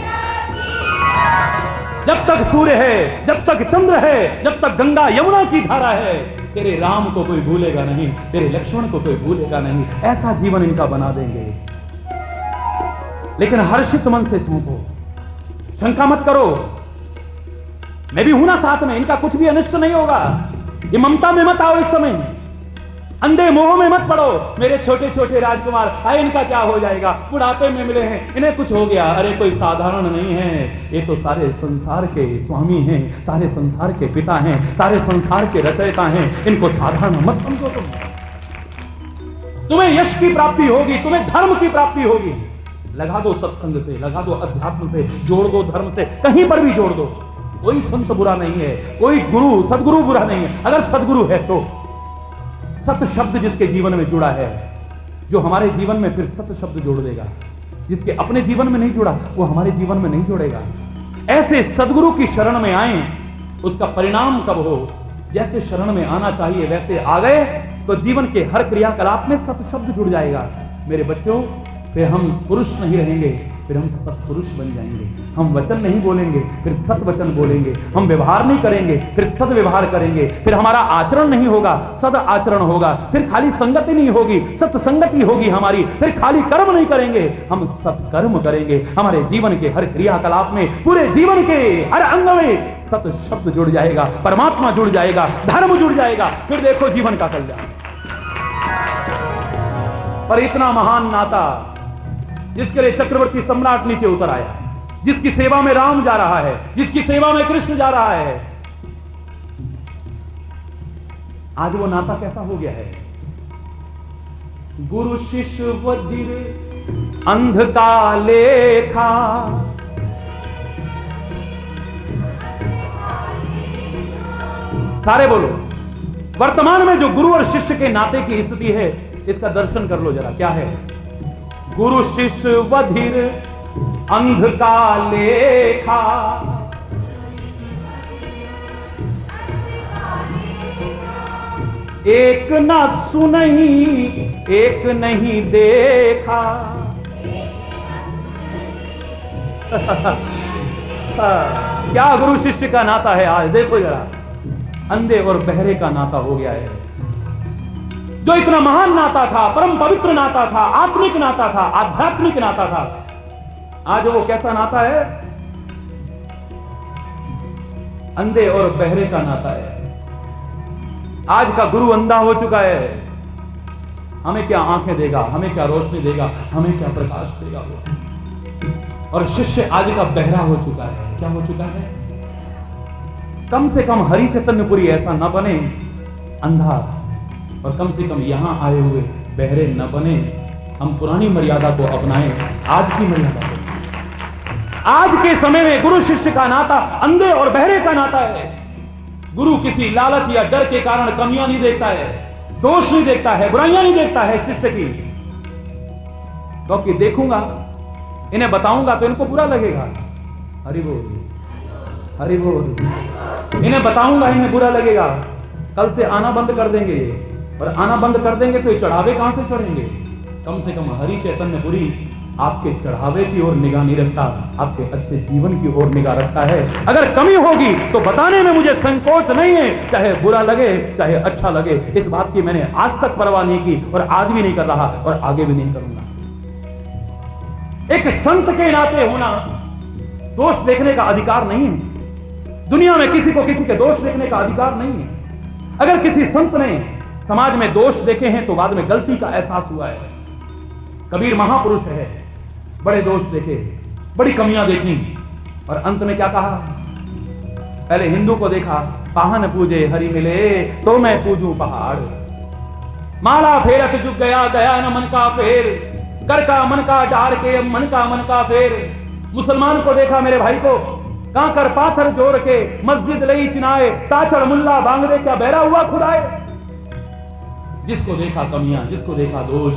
जब तक सूर्य है, जब तक चंद्र है, जब तक गंगा यमुना की धारा है, तेरे राम को कोई भूलेगा नहीं, तेरे लक्ष्मण को कोई भूलेगा नहीं। ऐसा जीवन इनका बना देंगे। लेकिन हर्षित मन से सौंपो, शंका मत करो, मैं भी हूं ना साथ में, इनका कुछ भी अनिष्ट नहीं होगा। ये ममता में मत आओ, इस समय अंधे मोह में मत पड़ो। मेरे छोटे छोटे राजकुमार आए, इनका क्या हो जाएगा, बुढ़ापे में मिले हैं, इन्हें कुछ हो गया। अरे कोई साधारण नहीं है, ये तो सारे संसार के स्वामी हैं, सारे संसार के पिता हैं, सारे संसार के रचयिता हैं। इनको साधारण मत समझो। तुम्हें यश की प्राप्ति होगी, तुम्हें धर्म की प्राप्ति होगी। लगा दो सत्संग से, लगा दो अध्यात्म से, जोड़ दो धर्म से, कहीं पर भी जोड़ दो। कोई संत बुरा नहीं है, कोई गुरु सदगुरु बुरा नहीं है। अगर सदगुरु है तो सत शब्द जिसके जीवन में जुड़ा है, जो हमारे जीवन में फिर सत शब्द जोड़ देगा। जिसके अपने जीवन में नहीं जुड़ा वो हमारे जीवन में नहीं जोड़ेगा। ऐसे सदगुरु की शरण में आए, उसका परिणाम कब हो, जैसे शरण में आना चाहिए वैसे आ गए तो जीवन के हर क्रियाकलाप में सत शब्द जुड़ जाएगा। मेरे बच्चों, फिर हम पुरुष नहीं रहेंगे, फिर हम सत्पुरुष बन जाएंगे। हम वचन नहीं बोलेंगे, फिर सत वचन बोलेंगे। हम व्यवहार नहीं करेंगे, फिर सद व्यवहार करेंगे। फिर हमारा आचरण नहीं होगा, सद आचरण होगा। फिर खाली संगति नहीं होगी, सत्संगति होगी हमारी। फिर खाली कर्म नहीं करेंगे, हम सत्कर्म करेंगे। हमारे जीवन के हर क्रियाकलाप में, पूरे जीवन के हर अंग में सत शब्द जुड़ जाएगा, परमात्मा जुड़ जाएगा, धर्म जुड़ जाएगा। फिर देखो जीवन का कल्याण। पर इतना महान नाता जिसके लिए चक्रवर्ती सम्राट नीचे उतर आया, जिसकी सेवा में राम जा रहा है, जिसकी सेवा में कृष्ण जा रहा है, आज वो नाता कैसा हो गया है? गुरु शिष्य बधिर अंध का लेखा, सारे बोलो। वर्तमान में जो गुरु और शिष्य के नाते की स्थिति है, इसका दर्शन कर लो जरा। क्या है? गुरु शिष्य बधिर अंध का लेखा, एक न सुनई एक नहीं देखा। क्या गुरु शिष्य का नाता है आज, देखो जरा। अंधे और बहरे का नाता हो गया है। जो इतना महान नाता था, परम पवित्र नाता था, आत्मिक नाता था, आध्यात्मिक नाता था, आज वो कैसा नाता है? अंधे और बहरे का नाता है। आज का गुरु अंधा हो चुका है। हमें क्या आंखें देगा, हमें क्या रोशनी देगा, हमें क्या प्रकाश देगा वो। और शिष्य आज का बहरा हो चुका है। क्या हो चुका है? कम से कम हरि चैतन्यपुरी ऐसा न बने अंधा, और कम से कम यहां आए हुए बहरे न बने। हम पुरानी मर्यादा को अपनाएं, आज की मर्यादा को। आज के समय में गुरु शिष्य का नाता अंधे और बहरे का नाता है। गुरु किसी लालच या डर के कारण कमियां नहीं देखता है, दोष नहीं देखता है, बुराइयां नहीं देखता है शिष्य की। क्योंकि देखूंगा, इन्हें बताऊंगा तो इनको बुरा लगेगा। हरि बोल, हरि बोल। इन्हें बताऊंगा, इन्हें बुरा लगेगा। कल से आना बंद कर देंगे, और आना बंद कर देंगे तो ये चढ़ावे कहां से चढ़ेंगे? कम से कम हरि चैतन्यपुरी आपके चढ़ावे की ओर निगाह नहीं रखता, आपके अच्छे जीवन की ओर निगाह रखता है। अगर कमी होगी तो बताने में मुझे संकोच नहीं है, चाहे बुरा लगे चाहे अच्छा लगे। इस बात की मैंने आज तक परवाह नहीं की, और आज भी नहीं कर रहा, और आगे भी नहीं करूंगा। एक संत के नाते होना, दोष देखने का अधिकार नहीं है। दुनिया में किसी को किसी के दोष देखने का अधिकार नहीं है। अगर किसी संत ने समाज में दोष देखे हैं तो बाद में गलती का एहसास हुआ है। कबीर महापुरुष है, बड़े दोष देखे, बड़ी कमियां देखी, और अंत में क्या कहा? पहले हिंदू को देखा, पाहन पूजे हरि मिले तो मैं पूजूं पहाड़। माला फेरत जुग गया, गया न मन का फेर, कर का मन का डार के अब मन का फेर। मुसलमान को देखा मेरे भाई को, कांकर पाथर जोड़ के मस्जिद लई चिनाए, ताचड़ मुल्ला बांगड़े क्या बहरा हुआ खुदाए। जिसको देखा कमियां, जिसको देखा दोष।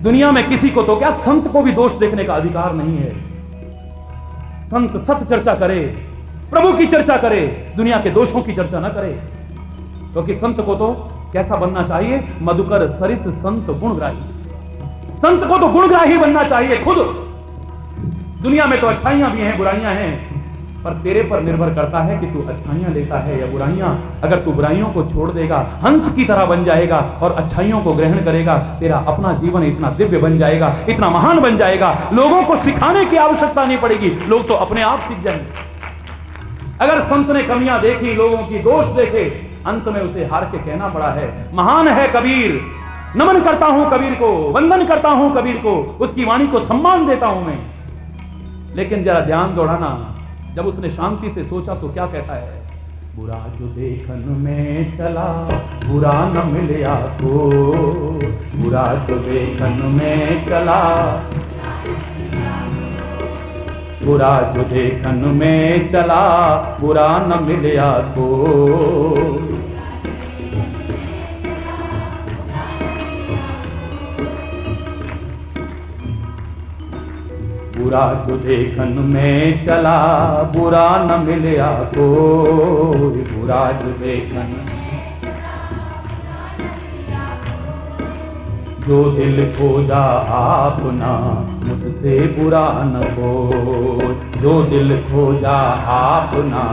दुनिया में किसी को तो क्या, संत को भी दोष देखने का अधिकार नहीं है। संत सत्य चर्चा करे, प्रभु की चर्चा करे, दुनिया के दोषों की चर्चा ना करे। क्योंकि संत को तो कैसा बनना चाहिए, मधुकर सरिस संत गुणग्राही। संत को तो गुणग्राही बनना चाहिए खुद। दुनिया में तो अच्छाइयां भी हैं, बुराइयां हैं, पर तेरे पर निर्भर करता है कि तू अच्छाइयां लेता है या बुराइयां। अगर तू बुराइयों को छोड़ देगा, हंस की तरह बन जाएगा और अच्छाइयों को ग्रहण करेगा, तेरा अपना जीवन इतना दिव्य बन जाएगा, इतना महान बन जाएगा, लोगों को सिखाने की आवश्यकता नहीं पड़ेगी, लोग तो अपने आप सीख जाएंगे। अगर संत ने कमियां देखी, लोगों की दोष देखे, अंत में उसे हार के कहना पड़ा है, महान है कबीर, नमन करता हूं कबीर को, वंदन करता हूं कबीर को, उसकी वाणी को सम्मान देता हूं मैं। लेकिन जरा ध्यान दौड़ाना, जब उसने शांति से सोचा तो क्या कहता है, बुरा जो देखन में चला बुरा न मिलया को, बुरा जो देखन में चला, बुरा जो देखन में चला बुरा न मिलया को। बुरा जो देखन में चला बुरा न मिलया को, बुरा जो देखन, जो दिल खोजा आपना मुझसे बुरा न हो, जो दिल खोजा आपना।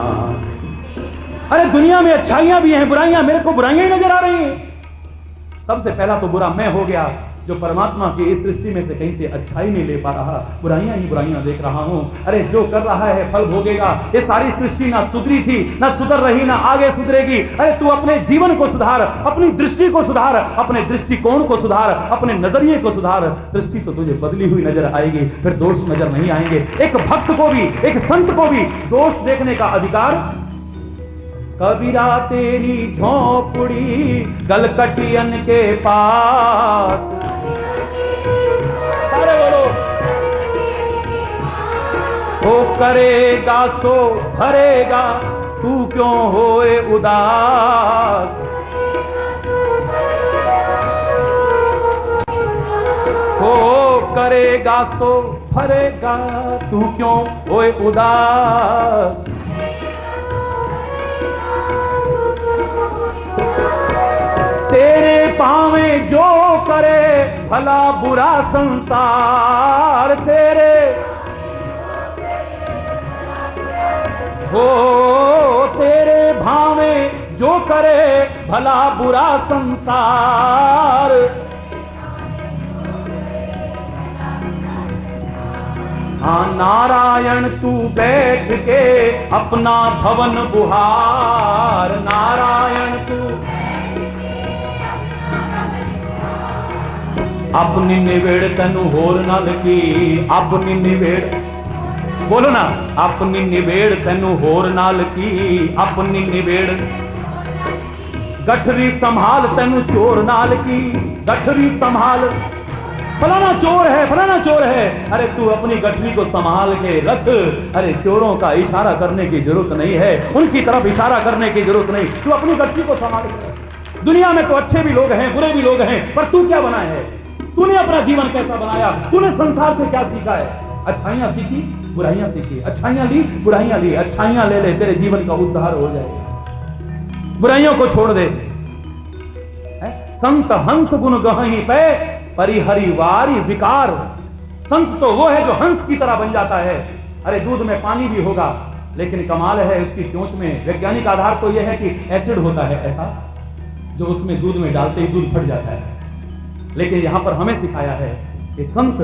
अरे दुनिया में अच्छाइयां भी हैं, बुराइयां, मेरे को बुराइयां ही नजर आ रही हैं। सबसे पहला तो बुरा मैं हो गया, जो परमात्मा की इस सृष्टि में से कहीं से अच्छाई नहीं ले पा रहा, बुराइयां ही बुराइयां देख रहा हूं। अरे जो कर रहा है फल भोगेगा। ये सारी सृष्टि ना सुधरी थी, ना सुधर रही, ना आगे सुधरेगी। अरे तू अपने जीवन को सुधार, अपनी दृष्टि को सुधार, अपने दृष्टिकोण को सुधार, अपने नजरिए को सुधार, सृष्टि तो तुझे बदली हुई नजर आएगी, फिर दोष नजर नहीं आएंगे। एक भक्त को भी, एक संत को भी दोष देखने का अधिकार। कबीरा तेरी झोंपड़ी गलकटियन के पास, सारे बोलो, वो करेगा सो भरेगा, तू क्यों होए उदास। वो करेगा सो भरेगा, तू क्यों होए उदास। तेरे पावे जो करे भला बुरा संसार, तेरे हो तेरे भावे जो करे भला बुरा संसार। हाँ नारायण तू बैठ के अपना भवन बुहार, नारायण तू अपनी निवेड़ तनु होर न लगी, अपनी निवेड़, बोलो ना, अपनी निवेड़ तनु होर नाल की, अपनी निवेड़ गठरी संभाल तनु चोर नाल की, गठरी संभाल। फलाना चोर है, फलाना चोर है, अरे तू अपनी गठरी को संभाल के रख। अरे चोरों का इशारा करने की जरूरत नहीं है, उनकी तरफ इशारा करने की जरूरत नहीं, तू अपनी गठरी को संभाल के। दुनिया में तो अच्छे भी लोग हैं, बुरे भी लोग हैं, पर तू क्या बना है? तूने अपना जीवन कैसा बनाया? तूने संसार से क्या सीखा है? अच्छाइयां सीखी, बुराइयां सीखी, अच्छाइयां ली, बुराइयां ली। अच्छाइयां ले ले, तेरे जीवन का उद्धार हो जाएगा। बुराइयों को छोड़ दे। संत हंस गुण गहहीं पे परिहरि वारी विकार। संत तो वो है जो हंस की तरह बन जाता है। अरे दूध में पानी भी होगा, लेकिन कमाल है उसकी चोंच में। वैज्ञानिक आधार तो यह है कि एसिड होता है ऐसा, जो उसमें दूध में डालते ही दूध फट जाता है। लेकिन यहां पर हमें सिखाया है कि संत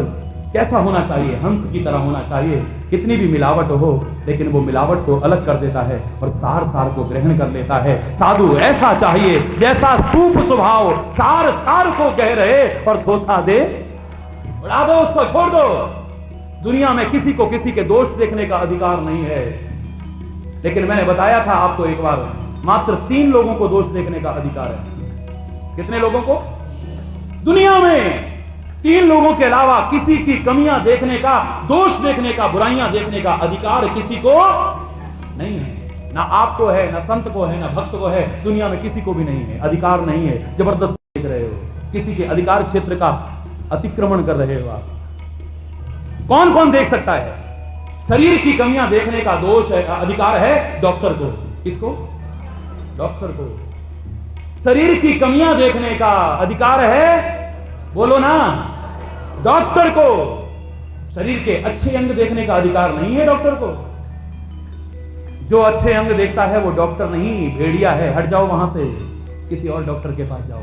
कैसा होना चाहिए, हंस की तरह होना चाहिए। कितनी भी मिलावट हो, लेकिन वो मिलावट को अलग कर देता है और सार सार को ग्रहण कर लेता है। साधु ऐसा चाहिए जैसा सूप स्वभाव, सार सार को कह रहे और थोथा दे उड़ा दो, उसको छोड़ दो। दुनिया में किसी को किसी के दोष देखने का अधिकार नहीं है। लेकिन मैंने बताया था आपको एक बार, मात्र 3 लोगों को दोष देखने का अधिकार है। कितने लोगों को? दुनिया में तीन लोगों के अलावा किसी की कमियां देखने का, दोष देखने का, बुराइयां देखने का अधिकार किसी को नहीं है। ना आपको है, ना संत को है, ना भक्त को है, दुनिया में किसी को भी नहीं है, अधिकार नहीं है। जबरदस्ती देख रहे हो, किसी के अधिकार क्षेत्र का अतिक्रमण कर रहे हो आप। कौन कौन देख सकता है? शरीर की कमियां देखने का दोष है, अधिकार है डॉक्टर को। किसको? डॉक्टर को। शरीर की कमियां देखने का अधिकार है, बोलो ना, डॉक्टर को। शरीर के अच्छे अंग देखने का अधिकार नहीं है डॉक्टर को। जो अच्छे अंग देखता है वो डॉक्टर नहीं, भेड़िया है। हट जाओ वहां से, किसी और डॉक्टर के पास जाओ।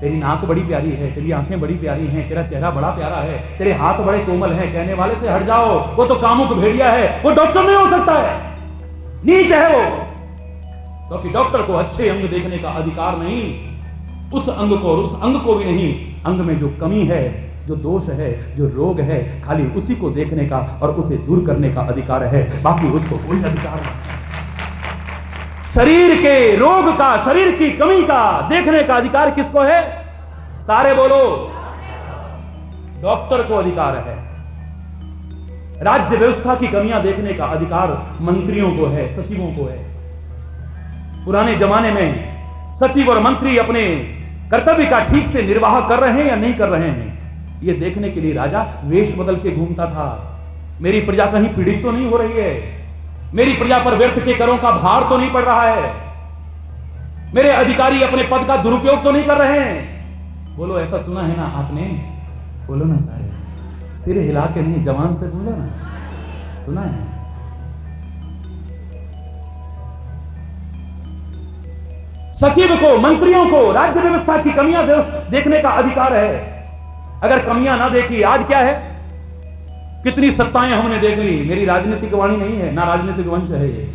तेरी नाक बड़ी प्यारी है, तेरी आंखें बड़ी प्यारी हैं, तेरा चेहरा बड़ा प्यारा है, तेरे हाथ बड़े कोमल हैं, कहने वाले से हट जाओ, वो तो कामुक भेड़िया है, वो डॉक्टर नहीं हो सकता है, नीच है वो। क्योंकि डॉक्टर को अच्छे अंग देखने का अधिकार नहीं, उस अंग को और उस अंग को भी नहीं। अंग में जो कमी है, जो दोष है, जो रोग है, खाली उसी को देखने का और उसे दूर करने का अधिकार है, बाकी उसको कोई अधिकार नहीं। शरीर के रोग का, शरीर की कमी का देखने का अधिकार किसको है? सारे बोलो, डॉक्टर को अधिकार है। राज्य व्यवस्था की कमियां देखने का अधिकार मंत्रियों को है, सचिवों को है। पुराने जमाने में सचिव और मंत्री अपने कर्तव्य का ठीक से निर्वाह कर रहे हैं या नहीं कर रहे हैं, यह देखने के लिए राजा वेश बदल के घूमता था। मेरी प्रजा कहीं पीड़ित तो नहीं हो रही है, मेरी प्रजा पर व्यर्थ के करों का भार तो नहीं पड़ रहा है, मेरे अधिकारी अपने पद का दुरुपयोग तो नहीं कर रहे हैं। बोलो, ऐसा सुना है ना आपने? बोलो ना सारे, सिर हिला के नहीं, जवान से बोलो ना, सुना है? सचिव को, मंत्रियों को राज्य व्यवस्था की कमियां देखने का अधिकार है। अगर कमियां ना देखी, आज क्या है, कितनी सत्ताएं हमने देख ली। मेरी राजनीतिक वाणी नहीं है, ना राजनीतिक मंच है ये,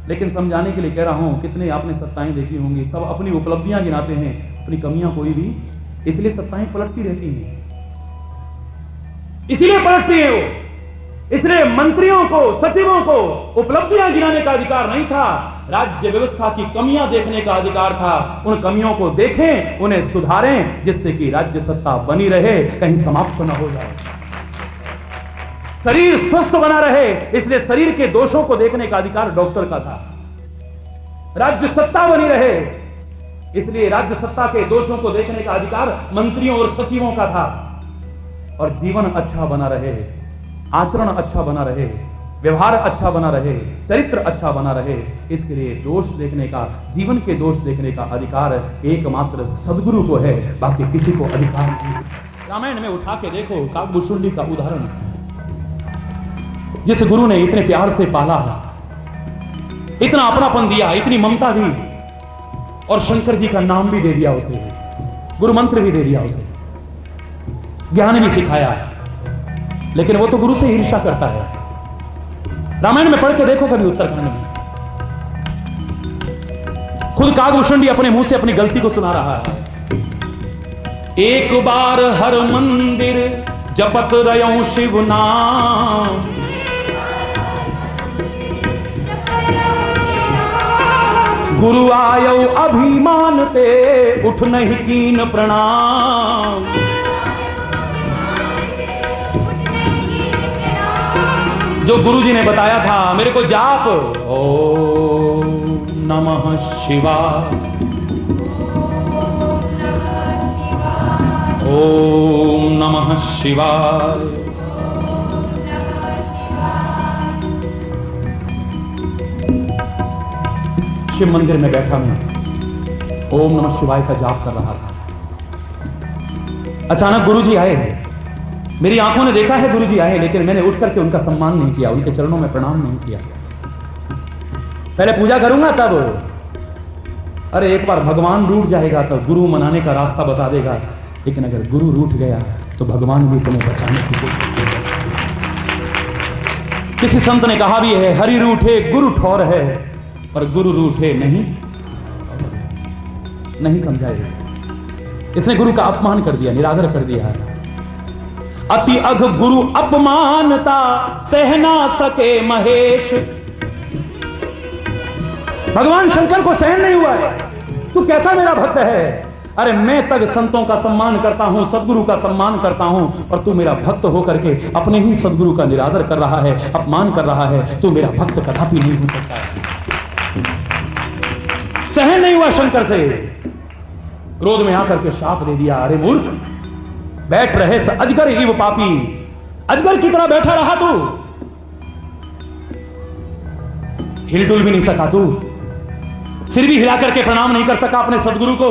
लेकिन समझाने के लिए कह रहा हूं, कितने आपने सत्ताएं देखी होंगी, सब अपनी उपलब्धियां गिनाते हैं, अपनी कमियां कोई भी, इसलिए सत्ताएं पलटती रहती हैं, इसलिए पलटती हैं वो। इसलिए मंत्रियों को, सचिवों को उपलब्धियां गिनाने का अधिकार नहीं था, राज्य व्यवस्था की कमियां देखने का अधिकार था। उन कमियों को देखें, उन्हें सुधारें, जिससे कि राज्य सत्ता बनी रहे, कहीं समाप्त न हो जाए, शरीर स्वस्थ बना रहे। इसलिए शरीर के दोषों को देखने का अधिकार डॉक्टर का था। राज्य सत्ता बनी रहे, इसलिए राज्य सत्ता के दोषों को देखने का अधिकार मंत्रियों और सचिवों का था। और जीवन अच्छा बना रहे, आचरण अच्छा बना रहे, व्यवहार अच्छा बना रहे, चरित्र अच्छा बना रहे, इसके लिए दोष देखने का, जीवन के दोष देखने का अधिकार एकमात्र सद्गुरु को है, बाकी किसी को अधिकार नहीं। रामायण में उठा के देखो काकभूषुंडी का उदाहरण, जिस गुरु ने इतने प्यार से पाला, इतना अपनापन दिया, इतनी ममता दी, और शंकर जी का नाम भी दे दिया उसे, गुरु मंत्र भी दे दिया उसे, ज्ञान भी सिखाया, लेकिन वो तो गुरु से ईर्ष्या करता है। रामायण में पढ़ के देखो कभी उत्तरकांड में, खुद काकभूषुंडी अपने मुंह से अपनी गलती को सुना रहा है। एक बार हर मंदिर जपत रयो शिव नाम, गुरु आयो अभिमान ते उठ नहीं कीन प्रणाम। जो गुरुजी ने बताया था मेरे को जाप, ओम नमः शिवाय, ओम नमः शिवाय। शिव मंदिर में बैठा मैं ओम नमः शिवाय का जाप कर रहा था। अचानक गुरुजी आए, मेरी आंखों ने देखा है गुरुजी आए, लेकिन मैंने उठ करके उनका सम्मान नहीं किया, उनके चरणों में प्रणाम नहीं किया। पहले पूजा करूंगा तब, अरे एक बार भगवान रूठ जाएगा तो गुरु मनाने का रास्ता बता देगा, लेकिन अगर गुरु रूठ गया तो भगवान भी तुम्हें बचाने की कोशिश करेगा। किसी संत ने कहा भी है, हरि रूठे गुरु ठौर है, पर गुरु रूठे नहीं समझाएगा। इसने गुरु का अपमान कर दिया, निरादर कर दिया। अति अघ गुरु अपमानता सह ना सके महेश। भगवान शंकर को सहन नहीं हुआ है, तू कैसा मेरा भक्त है, अरे मैं तक संतों का सम्मान करता हूं, सदगुरु का सम्मान करता हूं, और तू मेरा भक्त होकर के अपने ही सदगुरु का निरादर कर रहा है, अपमान कर रहा है। तू मेरा भक्त कदापि नहीं हो सकता है। सहन नहीं हुआ शंकर से, क्रोध में आकर के शाप दे दिया। अरे मूर्ख, बैठ रहे अजगर इव पापी, अजगर की तरह बैठा रहा तू, हिलडुल भी नहीं सका तू, सिर भी हिला करके प्रणाम नहीं कर सका अपने सदगुरु को,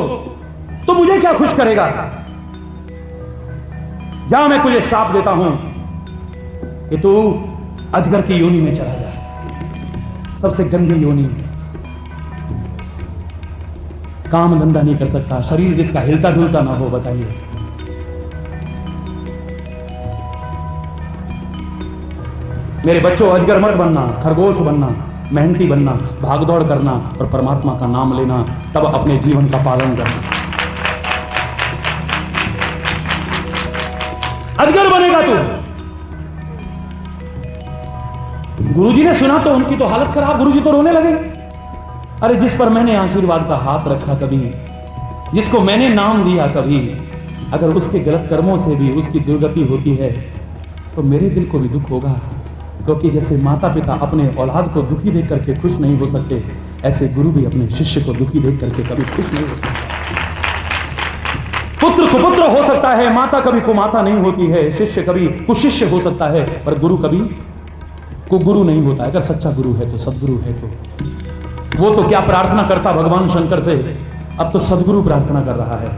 तो मुझे क्या खुश करेगा? जा, मैं तुझे श्राप देता हूं कि तू अजगर की योनि में चला जा, सबसे गंदी योनि। काम धंधा नहीं कर सकता, शरीर जिसका हिलता डुलता ना हो, बताइए। मेरे बच्चों, अजगर मत बनना, खरगोश बनना, मेहनती बनना, भागदौड़ करना और परमात्मा का नाम लेना, तब अपने जीवन का पालन करना। अजगर बनेगा तू। गुरुजी ने सुना तो उनकी तो हालत खराब, गुरुजी तो रोने लगे। अरे जिस पर मैंने आशीर्वाद का हाथ रखा कभी, जिसको मैंने नाम दिया कभी, अगर उसके गलत कर्मों से भी उसकी दुर्गति होती है तो मेरे दिल को भी दुख होगा, क्योंकि जैसे माता पिता अपने औलाद को दुखी देख करके खुश नहीं हो सकते, ऐसे गुरु भी अपने शिष्य को दुखी देख करके कभी खुश नहीं हो सकते। पुत्र कुपुत्र हो सकता है, माता कभी कुमाता नहीं होती है, शिष्य कभी कुशिष्य हो सकता है, पर गुरु कभी कुगुरु नहीं होता। अगर सच्चा गुरु है तो सदगुरु है तो वो तो क्या प्रार्थना करता भगवान शंकर से, अब तो सदगुरु प्रार्थना कर रहा है।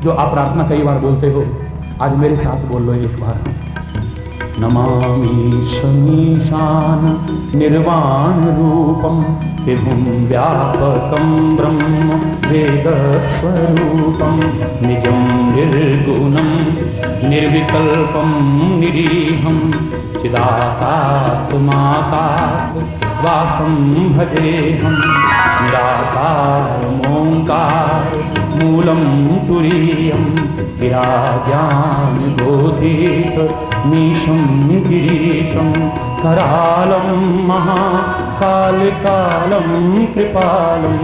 जो आप प्रार्थना कई बार बोलते हो, आज मेरे साथ बोल लो एक बार। नमामि शमीशान निर्वाण रूपम विभुम व्यापकम ब्रह्म वेद स्वरूपम निजं निर्गुणं निर्विकल्पं निरीहं चिदाकाशमाकाश वासं भजेहं निराकारमोङ्कार मूलं तुरीयं विराज्ञान बोधित मीशं गिरीशं करालं महाकालिकालं कृपालं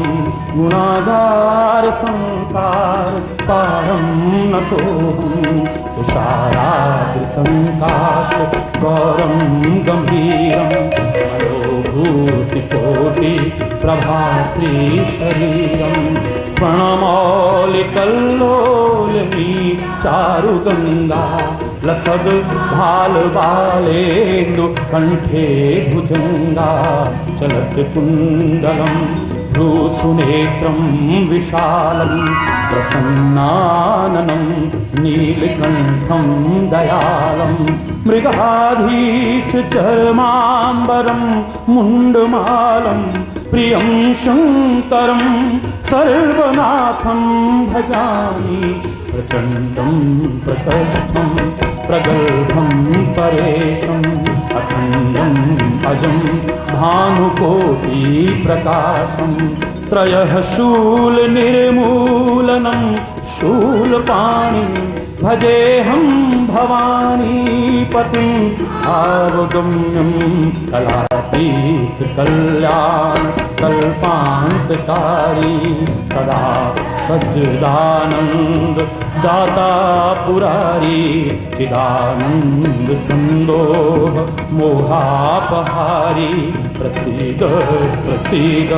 गुणागार संसार पारं नतोऽहं तुषाराद्रि संकाश गौरं गंभीरं मनोभूतिकोटि प्रभाश्री शरीरं स्वर्णमौलिकल्लोलिनी चारुगंगा लसद भाल बालेन्दु कंठे भुजंगा चलत कुंडलम भ्रूसुनेत्रं विशालं प्रसन्नाननं नीलकंठं दयालं मृगाधीश चर्मांबरं मुंडमालं प्रियं शंकरं सर्वनाथं भजामि प्रचंडं प्रकष्ठं प्रगल्भं परेशं अखंडं अजं भानुकोटि प्रकाशं त्रयः शूल निर्मूलनं शूलपाणि भजेहं भवानी पतिं आरुगम्यं कलातीत कल्याण कल्पांतकारी सदा सज्जदानंद दाता पुरारी चिदानंद संदोह मोहापहारी प्रसीद प्रसीद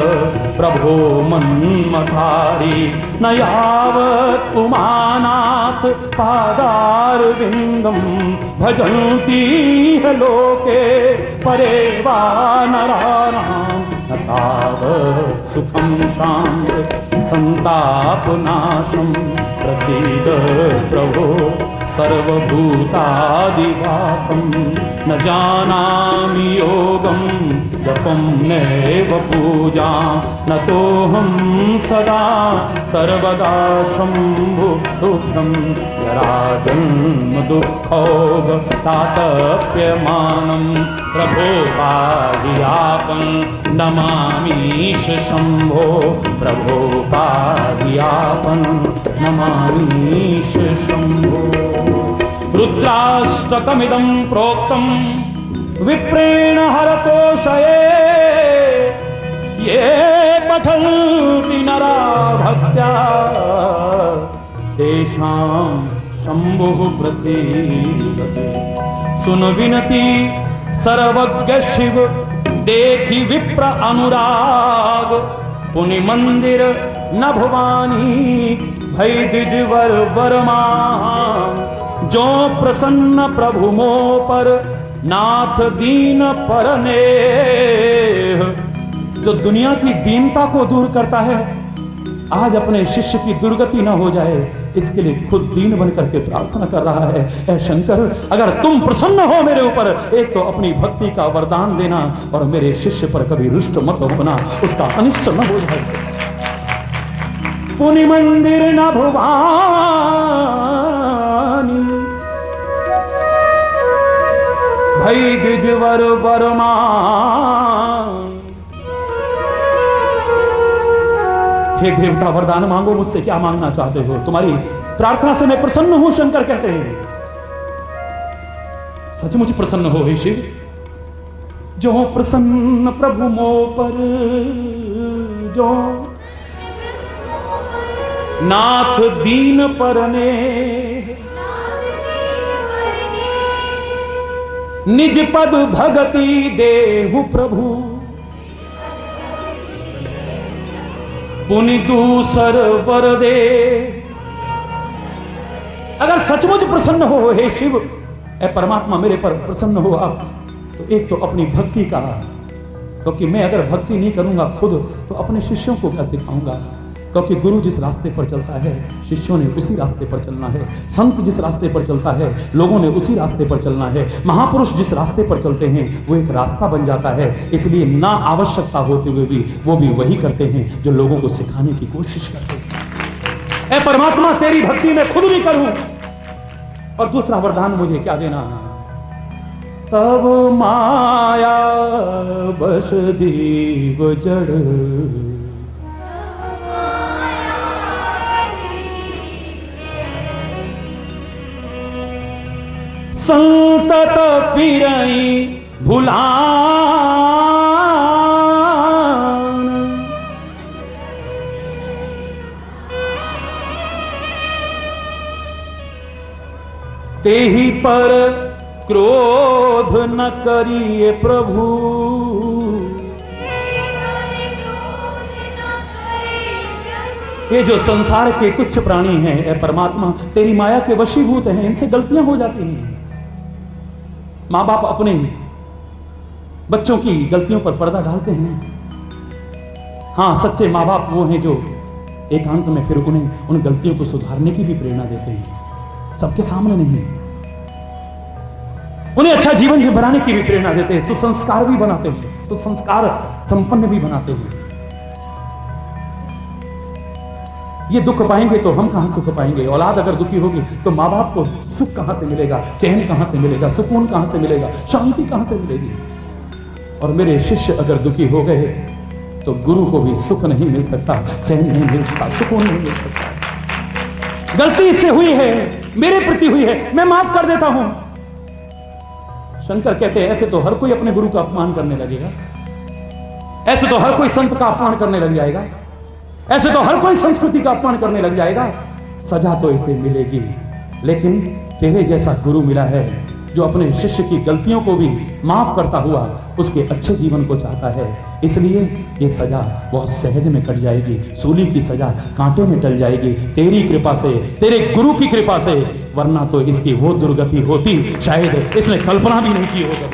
प्रभो मन्मथारी न यावत् उमानाथ पादारविन्दं भजन्ति लोके परे वा नराणां न तावत् सुखं शान्ति संतापनाशं प्रसीद प्रभो सर्वभूतादिवासं न जानामि योगं जपं नैव पूजां नतोऽहं सदा सर्वदा शम्भुदुःखं जराजन्म दुःखौघ तातप्यमानं प्रभोपाधियापं नमामीश शम्भो प्रभोपाधियापं नमामीश शम्भो। रुद्राष्टकमिदं प्रोक्तं विप्रेण हरतोषये ये पठन्ति नरा भक्त्या तेषां शंभुः प्रसीदते। सुन विनती सर्वज्ञ शिव, देखी विप्र अनुराग, पुनि मंदिर न भवानी, भई द्विजवर वरमान। जो प्रसन्न प्रभु मो पर, नाथ दीन परने। जो दुनिया की दीनता को दूर करता है, आज अपने शिष्य की दुर्गति न हो जाए इसके लिए खुद दीन बनकर के प्रार्थना कर रहा है। ऐ शंकर, अगर तुम प्रसन्न हो मेरे ऊपर, एक तो अपनी भक्ति का वरदान देना और मेरे शिष्य पर कभी रुष्ट मत होना, उसका अनिष्ट न हो जाए। पुनि मंदिर न भवानी, भई द्विजवर वरमान। हे देवता, वरदान मांगो, मुझसे क्या मांगना चाहते हो? तुम्हारी प्रार्थना से मैं प्रसन्न हूं, शंकर कहते हैं। सचमुच प्रसन्न हो हे शिव। जो प्रसन्न प्रभु मो पर, जो नाथ दीन परने। निज पद भगति देहु प्रभु, पुनि दूसर वर दे। अगर सचमुच प्रसन्न हो हे शिव, ए परमात्मा मेरे पर प्रसन्न हो आप, तो एक तो अपनी भक्ति का, क्योंकि मैं अगर भक्ति नहीं करूंगा खुद तो अपने शिष्यों को क्या सिखाऊंगा? क्योंकि गुरु जिस रास्ते पर चलता है, शिष्यों ने उसी रास्ते पर चलना है। संत जिस रास्ते पर चलता है, लोगों ने उसी रास्ते पर चलना है। महापुरुष जिस रास्ते पर चलते हैं वो एक रास्ता बन जाता है। इसलिए ना आवश्यकता होते हुए भी वो भी वही करते हैं जो लोगों को सिखाने की कोशिश करते हैं। ऐ परमात्मा, तेरी भक्ति मैं खुद नहीं करूं, और दूसरा वरदान मुझे क्या देना? तब माया बस जीव जड़, संतत फिरई भुलान। तेहि पर क्रोध न करिए प्रभु, ये जो संसार के तुच्छ प्राणी हैं ऐ परमात्मा, तेरी माया के वशीभूत हैं, इनसे गलतियां हो जाती हैं। माँ बाप अपने बच्चों की गलतियों पर पर्दा डालते हैं। हाँ, सच्चे माँ बाप वो हैं जो एकांत में फिर उन्हें उन गलतियों को सुधारने की भी प्रेरणा देते हैं, सबके सामने नहीं। उन्हें अच्छा जीवन जी बनाने की भी प्रेरणा देते हैं, सुसंस्कार भी बनाते हैं, सुसंस्कार संपन्न भी बनाते हैं। ये दुख पाएंगे तो हम कहां सुख पाएंगे? औलाद अगर दुखी होगी तो माँ बाप को सुख कहां से मिलेगा, चैन कहां से मिलेगा, सुकून कहां से मिलेगा, शांति कहां से मिलेगी? और मेरे शिष्य अगर दुखी हो गए तो गुरु को भी सुख नहीं मिल सकता, चैन नहीं मिल सकता, सुकून नहीं मिल सकता। गलती इससे हुई है, मेरे प्रति हुई है, मैं माफ कर देता हूं। शंकर कहते हैं ऐसे तो हर कोई अपने गुरु का अपमान करने लगेगा, ऐसे तो हर कोई संत का अपमान करने लग जाएगा, ऐसे तो हर कोई संस्कृति का अपमान करने लग जाएगा। सजा तो इसे मिलेगी, लेकिन तेरे जैसा गुरु मिला है जो अपने शिष्य की गलतियों को भी माफ करता हुआ उसके अच्छे जीवन को चाहता है। इसलिए ये सजा बहुत सहज में कट जाएगी, सूली की सजा कांटे में टल जाएगी तेरी कृपा से, तेरे गुरु की कृपा से। वरना तो इसकी वो दुर्गति होती शायद इसने कल्पना भी नहीं की होगी।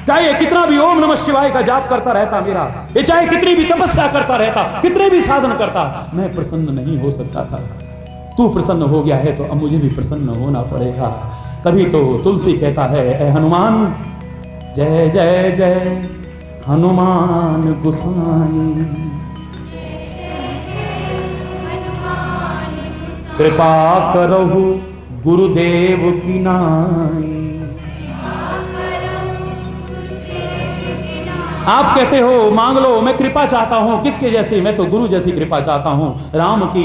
चाहे कितना भी ओम नमः शिवाय का जाप करता रहता मेरा, ये चाहे कितनी भी तपस्या करता रहता, कितने भी साधन करता, मैं प्रसन्न नहीं हो सकता था। तू प्रसन्न हो गया है तो अब मुझे भी प्रसन्न होना पड़ेगा। तभी तो तुलसी कहता है, ए हनुमान जय जय जय हनुमान गुसाई, कृपा करहु गुरुदेव की नाई। आप कहते हो मांग लो, मैं कृपा चाहता हूं, किसके जैसी? मैं तो गुरु जैसी कृपा चाहता हूं, राम की,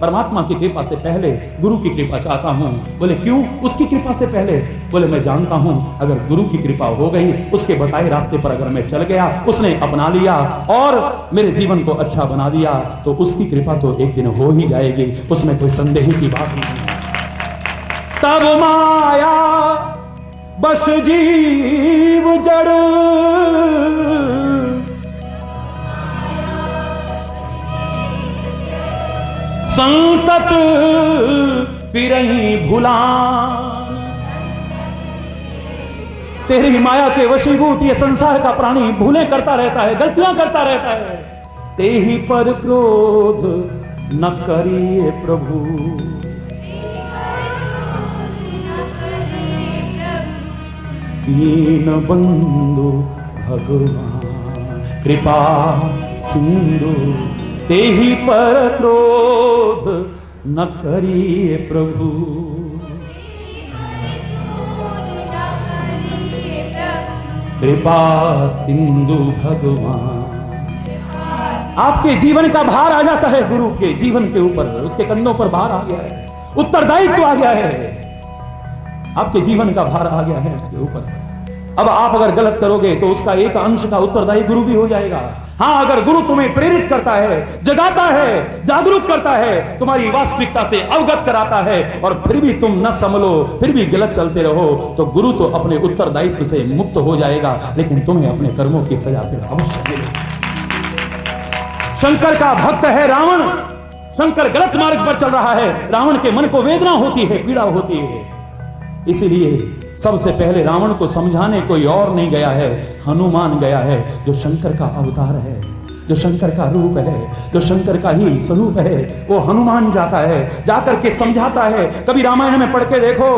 परमात्मा की कृपा से पहले गुरु की कृपा चाहता हूं। बोले क्यों? उसकी कृपा से पहले? बोले मैं जानता हूं अगर गुरु की कृपा हो गई, उसके बताए रास्ते पर अगर मैं चल गया, उसने अपना लिया और मेरे जीवन को अच्छा बना दिया, तो उसकी कृपा तो एक दिन हो ही जाएगी, उसमें कोई संदेह की बात नहीं है। तब माया बस जीव जड़, संतत फिरहीं भुलान। तेरी माया के वशीभूत ये संसार का प्राणी भूलें करता रहता है, गलतियां करता रहता है। तेहि पर क्रोध न करिए प्रभु, दीन बंधु भगवान कृपा सिंधु, तेहि पर क्रोध न करिए प्रभु। कृपा सिंधु भगवान। आपके जीवन का भार आ जाता है गुरु के जीवन के ऊपर, उसके कंधों पर भार आ गया है, उत्तरदायित्व आ गया है, आपके जीवन का भार आ गया है उसके ऊपर। अब आप अगर गलत करोगे तो उसका एक अंश का उत्तरदायी गुरु भी हो जाएगा। हाँ, अगर गुरु तुम्हें प्रेरित करता है, जगाता है, जागरूक करता है, तुम्हारी वास्तविकता से अवगत कराता है और फिर भी तुम न संभलो, फिर भी गलत चलते रहो, तो गुरु तो अपने उत्तरदायित्व से मुक्त हो जाएगा, लेकिन तुम्हें अपने कर्मों की सजा फिर अवश्य मिलेगी। शंकर का भक्त है रावण, शंकर गलत मार्ग पर चल रहा है, रावण के मन को वेदना होती है, पीड़ा होती है। इसलिए सबसे पहले रावण को समझाने कोई और नहीं गया है, हनुमान गया है, जो शंकर का अवतार है, जो शंकर का रूप है, जो शंकर का ही स्वरूप है। वो हनुमान जाता है, जाकर के समझाता है। कभी रामायण में पढ़ के देखो,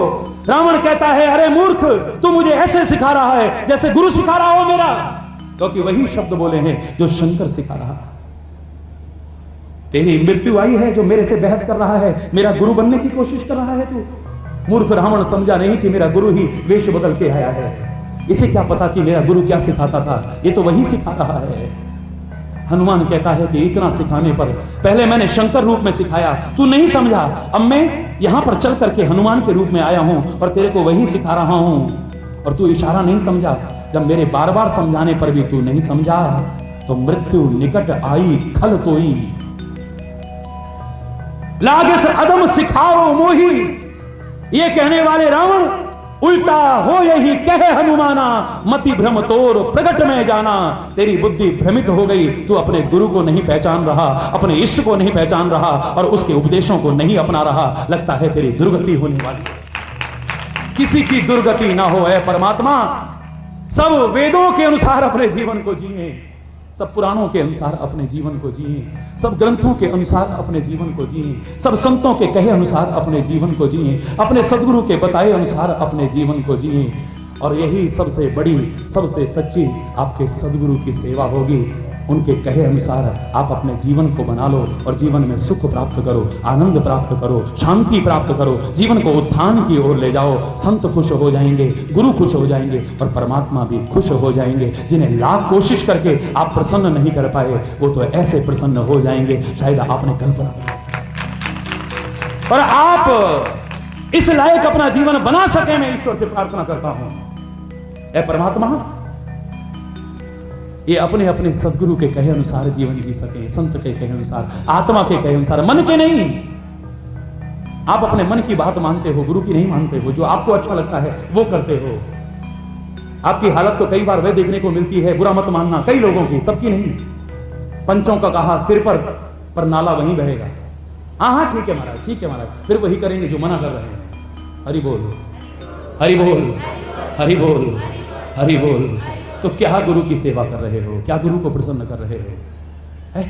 रावण कहता है अरे मूर्ख, तू मुझे ऐसे सिखा रहा है जैसे गुरु सिखा रहा हो मेरा, क्योंकि वही शब्द बोले हैं जो शंकर सिखा रहा था। तेरी मृत्यु आई है जो मेरे से बहस कर रहा है, मेरा गुरु बनने की कोशिश कर रहा है तू। मूर्ख रावण समझा नहीं कि मेरा गुरु ही वेश बदल के आया है, इसे क्या पता कि मेरा गुरु क्या सिखाता था, ये तो वही सिखा रहा है। हनुमान कहता है कि इतना सिखाने पर, पहले मैंने शंकर रूप में सिखाया, तू नहीं समझा, अब मैं यहां पर चल करके हनुमान के रूप में आया हूं और तेरे को वही सिखा रहा हूं, और तू इशारा नहीं समझा। जब मेरे बार बार समझाने पर भी तू नहीं समझा, तो मृत्यु निकट आई खल तोई, लागे से अदम सिखाओ मोही। ये कहने वाले रावण उल्टा हो यही कहे हनुमाना, मति भ्रम तोर प्रगट में जाना। तेरी बुद्धि भ्रमित हो गई, तू अपने गुरु को नहीं पहचान रहा, अपने इष्ट को नहीं पहचान रहा और उसके उपदेशों को नहीं अपना रहा। लगता है तेरी दुर्गति होने वाली है। किसी की दुर्गति ना हो ऐ परमात्मा। सब वेदों के अनुसार अपने जीवन को जिए, सब पुराणों के अनुसार अपने जीवन को जिए, सब ग्रंथों के अनुसार अपने जीवन को जिए, सब संतों के कहे अनुसार अपने जीवन को जिए, अपने सदगुरु के बताए अनुसार अपने जीवन को जिए। और यही सबसे बड़ी, सबसे सच्ची आपके सदगुरु की सेवा होगी। उनके कहे अनुसार आप अपने जीवन को बना लो और जीवन में सुख प्राप्त करो, आनंद प्राप्त करो, शांति प्राप्त करो, जीवन को उत्थान की ओर ले जाओ। संत खुश हो जाएंगे, गुरु खुश हो जाएंगे और परमात्मा भी खुश हो जाएंगे। जिन्हें लाख कोशिश करके आप प्रसन्न नहीं कर पाए, वो तो ऐसे प्रसन्न हो जाएंगे शायद आपने कल्पना नहीं। और आप इस लायक अपना जीवन बना सके, मैं ईश्वर से प्रार्थना करता हूं। ऐ परमात्मा, ये अपने अपने सदगुरु के कहे अनुसार जीवन जी सके, संत के कहे अनुसार, आत्मा के कहे अनुसार, मन के नहीं। आप अपने मन की बात मानते हो, गुरु की नहीं मानते हो। जो आपको अच्छा लगता है वो करते हो। आपकी हालत तो कई बार वह देखने को मिलती है, बुरा मत मानना, कई लोगों की, सबकी नहीं। पंचों का कहा सिर पर नाला वहीं बहेगा। हाँ ठीक है महाराज, ठीक है महाराज, फिर वही करेंगे जो मना कर रहे हैं। हरि बोल, हरि बोल, हरि बोल, हरि बोल। तो क्या गुरु की सेवा कर रहे हो? क्या गुरु को प्रसन्न कर रहे हो? है?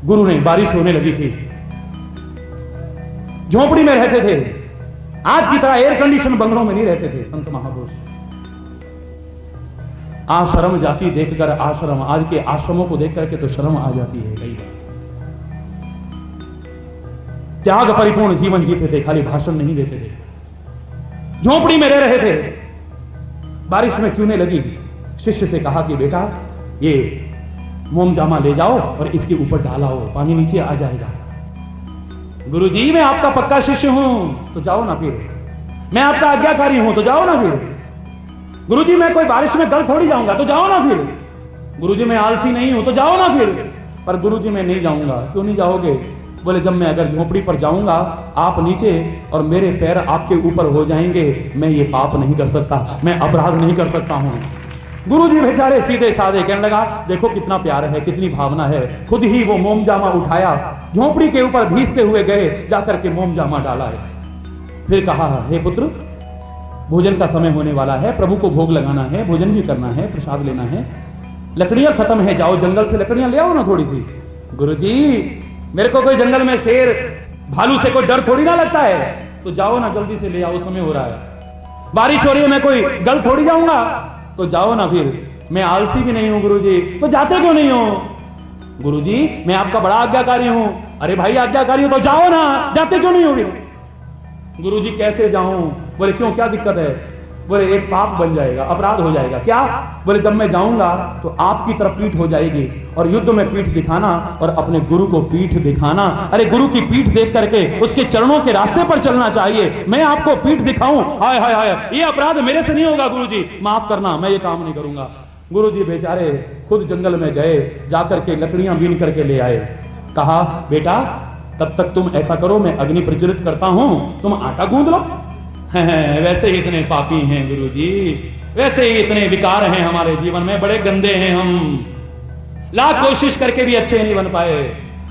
गुरु ने, बारिश होने लगी थी, झोपड़ी में रहते थे, आज की तरह एयर कंडीशन बंगलों में नहीं रहते थे संत महापुरुष। आश्रम जाति देखकर आश्रम, आज के आश्रमों को देख करके तो शर्म आ जाती है कई बार। त्याग परिपूर्ण जीवन जीते थे, खाली भाषण नहीं देते थे, झोपड़ी में रह रहे थे। बारिश में चूने लगी, शिष्य से कहा कि बेटा ये मोम जामा ले जाओ और इसके ऊपर डालाओ, पानी नीचे आ जाएगा। गुरुजी मैं आपका पक्का शिष्य हूं तो जाओ ना फिर, मैं आपका आज्ञाकारी हूं तो जाओ ना फिर। गुरुजी मैं कोई बारिश में गल थोड़ी जाऊंगा तो जाओ ना फिर। गुरुजी मैं आलसी नहीं हूं तो जाओ ना फिर। पर गुरुजी मैं नहीं जाऊंगा। क्यों नहीं जाओगे? बोले जब मैं अगर झोपड़ी पर जाऊंगा आप नीचे और मेरे पैर आपके ऊपर हो जाएंगे, मैं ये पाप नहीं कर सकता, मैं अपराध नहीं कर सकता हूं। गुरुजी बेचारे सीधे साधे कहने लगा देखो कितना प्यार है, कितनी भावना है। खुद ही वो मोम जामा उठाया, झोपड़ी के ऊपर भीजते हुए गए, जाकर के मोम जामा डाला है। फिर कहा हे पुत्र भोजन का समय होने वाला है, प्रभु को भोग लगाना है, भोजन भी करना है, प्रसाद लेना है, लकड़ियां खत्म है, जाओ जंगल से लकड़ियां ले आओ ना थोड़ी सी। गुरुजी मेरे को कोई जंगल में शेर भालू से कोई डर थोड़ी ना लगता है, तो जाओ ना जल्दी से ले आओ, समय हो रहा है। बारिश हो रही है, मैं कोई गल थोड़ी जाऊंगा, तो जाओ ना फिर। मैं आलसी भी नहीं हूं गुरुजी, तो जाते क्यों नहीं हो? गुरुजी मैं आपका बड़ा आज्ञाकारी हूं। अरे भाई आज्ञाकारी हो तो जाओ ना, जाते क्यों नहीं हो? गुरुजी कैसे जाऊं? बोले क्यों, क्या दिक्कत है? बोले एक पाप बन जाएगा, अपराध हो जाएगा। क्या? बोले जब मैं जाऊंगा तो आपकी तरफ पीठ हो जाएगी और युद्ध में पीठ दिखाना और अपने गुरु को पीठ दिखाना। अरे गुरु की पीठ देख करके उसके चरणों के रास्ते पर चलना चाहिए, मैं आपको पीठ दिखाऊं? हाय हाय हाय, ये अपराध मेरे से नहीं होगा गुरुजी, माफ करना, मैं ये काम नहीं करूंगा। गुरुजी बेचारे खुद जंगल में गए, जाकर के लकड़ियां बीन करके ले आए। कहा बेटा तब तक तुम ऐसा करो, मैं अग्नि प्रज्वलित करता हूं, तुम आटा गूंद लो। वैसे ही इतने पापी हैं गुरुजी, वैसे ही इतने विकार हैं हमारे जीवन में, बड़े गंदे हैं हम, लाख कोशिश करके भी अच्छे नहीं बन पाए।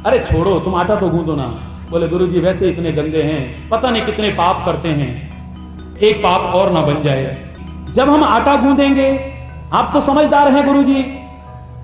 अरे छोड़ो तुम आटा तो गूंदो ना। बोले गुरुजी वैसे इतने गंदे हैं, पता नहीं कितने पाप करते हैं, एक पाप और ना बन जाए। जब हम आटा गूंदेंगे, आप तो समझदार हैं गुरुजी,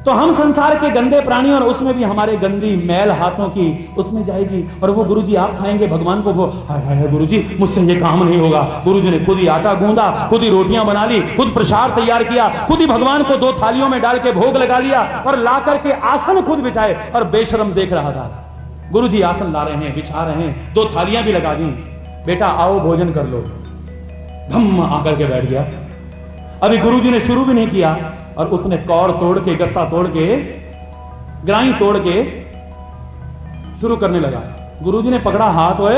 तो हम संसार के गंदे प्राणी और उसमें भी हमारे गंदी मैल हाथों की उसमें जाएगी और वो गुरुजी आप खाएंगे भगवान को। हाय हाय गुरुजी मुझसे ये काम नहीं होगा। गुरुजी ने खुद ही आटा गूंदा, खुद ही रोटियां बना ली, खुद प्रसाद तैयार किया, खुद ही भगवान को 2 थालियों में डाल के भोग लगा लिया और ला करके आसन खुद बिछाए और बेशरम देख रहा था। गुरुजी आसन ला रहे हैं, बिछा रहे हैं, 2 थालियां भी लगा दी। बेटा आओ भोजन कर लो। धम्म आकर के बैठ गया। अभी गुरुजी ने शुरू भी नहीं किया और उसने कौर तोड़ के, गस्सा तोड़ के, ग्राई तोड़ के शुरू करने लगा। गुरुजी ने पकड़ा हाथ ओए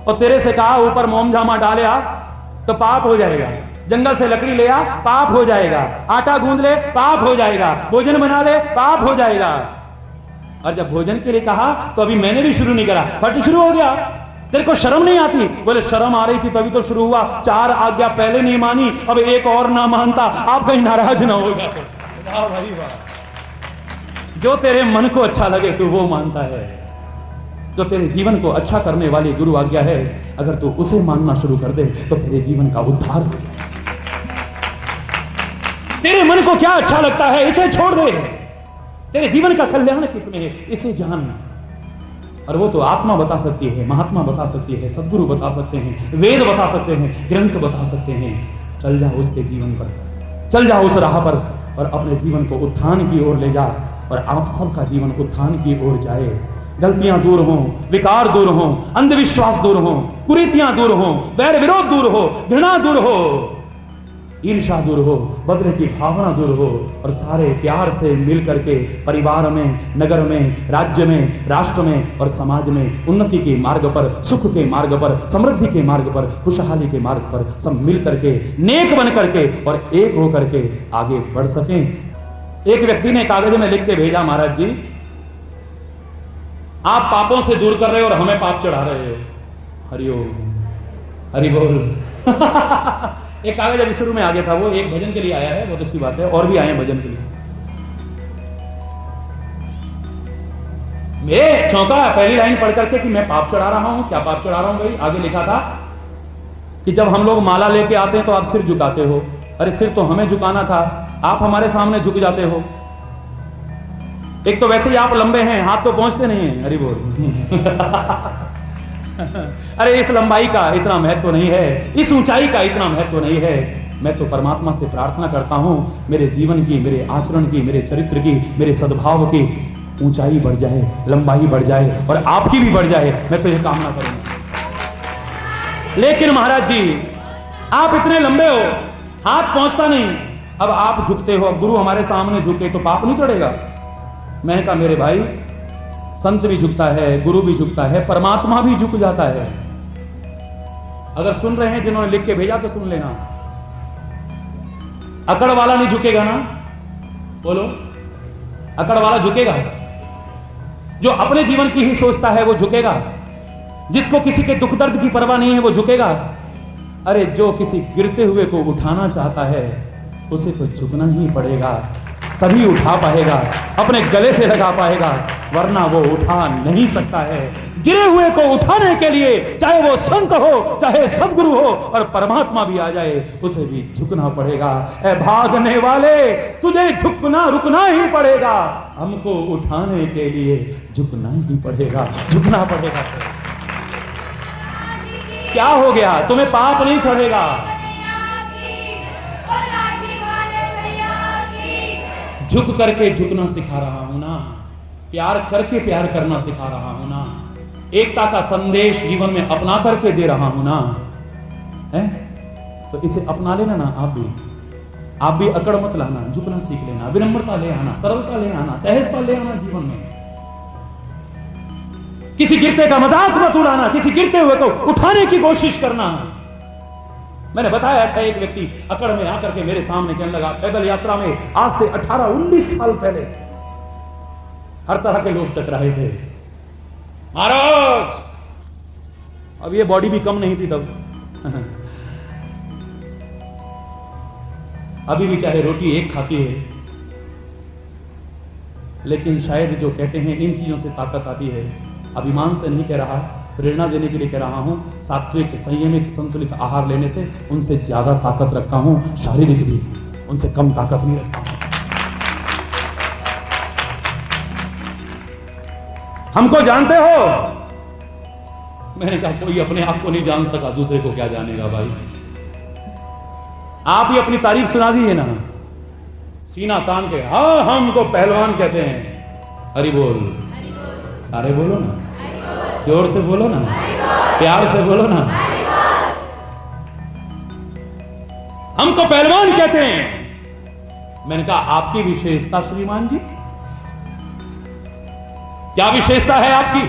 और तेरे से कहा ऊपर मोम जामा डाले तो पाप हो जाएगा, जंगल से लकड़ी ले आ पाप हो जाएगा, आटा गूंद ले पाप हो जाएगा, भोजन बना ले पाप हो जाएगा। और जब भोजन के लिए कहा तो अभी मैंने भी शुरू नहीं करा, फट शुरू हो गया। तेरे को शर्म नहीं आती? बोले शर्म आ रही थी तभी तो शुरू हुआ, 4 आज्ञा पहले नहीं मानी, अब एक और ना मानता, आप कहीं नाराज ना होगा। वाह भाई वाह, जो तेरे मन को अच्छा लगे तू वो मानता है, जो तेरे जीवन को अच्छा करने वाली गुरु आज्ञा है, अगर तू उसे मानना शुरू कर दे तो तेरे जीवन का उद्धार हो जाए। तेरे मन को क्या अच्छा लगता है इसे छोड़ दे, तेरे जीवन का कल्याण किसमें है इसे जान। और वो तो आत्मा बता सकती है, महात्मा बता सकती है, सदगुरु बता सकते हैं, वेद बता सकते हैं, ग्रंथ बता सकते हैं। चल जा उसके जीवन पर, चल जा उस राह पर और अपने जीवन को उत्थान की ओर ले जा और आप सबका जीवन उत्थान की ओर जाए। गलतियां दूर हों, विकार दूर हों, अंधविश्वास दूर हों, कुरीतियां दूर हों, वैर विरोध दूर हो, घृणा दूर हो, ईर्ष्या दूर हो, बद्र की भावना दूर हो और सारे प्यार से मिल करके परिवार में, नगर में, राज्य में, राष्ट्र में और समाज में उन्नति के मार्ग पर, सुख के मार्ग पर, समृद्धि के मार्ग पर, खुशहाली के मार्ग पर सब मिल करके नेक बन करके और एक हो करके आगे बढ़ सकें। एक व्यक्ति ने कागज में लिख के भेजा, महाराज जी आप पापों से दूर कर रहे हो और हमें पाप चढ़ा रहे हो। हरिओम, हरि बोल। एक कागज अभी शुरू में आ गया था, वो एक भजन के लिए आया है, बहुत अच्छी बात है, और भी आए हैं भजन के लिए। मैं चौंका पहली लाइन पढ़ करके कि मैं पाप चढ़ा रहा हूं। क्या पाप चढ़ा रहा हूं भाई? आगे लिखा था कि जब हम लोग माला लेके आते हैं तो आप सिर झुकाते हो। अरे सिर तो हमें झुकाना था, आप हमारे सामने झुक जाते हो। एक तो वैसे ही आप लंबे हैं, हाथ तो पहुंचते नहीं है। हरि बोल। अरे इस लंबाई का इतना महत्व नहीं है, इस ऊंचाई का इतना महत्व नहीं है। मैं तो परमात्मा से प्रार्थना करता हूं मेरे जीवन की, मेरे आचरण की, मेरे चरित्र की, मेरे सद्भाव की ऊंचाई बढ़ जाए, लंबाई बढ़ जाए और आपकी भी बढ़ जाए। मैं तो यह कामना करूंगा। लेकिन महाराज जी आप इतने लंबे हो, हाथ पहुंचता नहीं, अब आप झुकते हो, अब गुरु हमारे सामने झुके तो पाप नहीं चढ़ेगा? मैंने कहा मेरे भाई, संत भी झुकता है, गुरु भी झुकता है, परमात्मा भी झुक जाता है। अगर सुन रहे हैं जिन्होंने लिख के भेजा तो सुन लेना, अकड़ वाला नहीं झुकेगा ना? बोलो, अकड़ वाला झुकेगा? जो अपने जीवन की ही सोचता है वो झुकेगा? जिसको किसी के दुख दर्द की परवाह नहीं है वो झुकेगा? अरे जो किसी गिरते हुए को उठाना चाहता है उसे तो झुकना ही पड़ेगा, तभी उठा पाएगा, अपने गले से लगा पाएगा, वरना वो उठा नहीं सकता है। गिरे हुए को उठाने के लिए चाहे वो संत हो, चाहे सदगुरु हो और परमात्मा भी आ जाए, उसे भी झुकना पड़ेगा। ऐ भागने वाले, तुझे झुकना रुकना ही पड़ेगा, हमको उठाने के लिए झुकना ही पड़ेगा, झुकना पड़ेगा। क्या हो गया? तुम्हें पाप नहीं चढ़ेगा। झुक करके झुकना सिखा रहा हूं ना, प्यार करके प्यार करना सिखा रहा हूं ना, एकता का संदेश जीवन में अपना करके दे रहा हूं ना, है? तो इसे अपना लेना ना आप भी अकड़ मत लाना, झुकना सीख लेना, विनम्रता ले आना, सरलता ले आना, सहजता ले आना जीवन में। किसी गिरते का मजाक मत उड़ाना, किसी गिरते हुए को उठाने की कोशिश करना। मैंने बताया था, एक व्यक्ति अकड़ में आकर के मेरे सामने कहने लगा, पैदल यात्रा में आज से 18-19 साल पहले हर तरह के लोग टकराए थे, महाराज अब ये बॉडी भी कम नहीं थी तब अभी भी चाहे रोटी एक खाती है, लेकिन शायद जो कहते हैं इन चीजों से ताकत आती है, अभिमान से नहीं कह रहा, प्रेरणा देने के लिए कह रहा हूं। सात्विक, संयमित, संतुलित आहार लेने से उनसे ज्यादा ताकत रखता हूं, शारीरिक भी उनसे कम ताकत नहीं रखता हूं। हमको जानते हो? मैंने कहा कोई अपने आप को नहीं जान सका, दूसरे को क्या जानेगा भाई। आप ही अपनी तारीफ सुना दीजिए ना, सीना तान के, हाँ हमको पहलवान कहते हैं। हरि बोल, सारे बोलो ना, जोर से बोलो ना, प्यार से बोलो ना। हमको पहलवान कहते हैं। मैंने कहा आपकी विशेषता श्रीमान जी, क्या विशेषता है आपकी?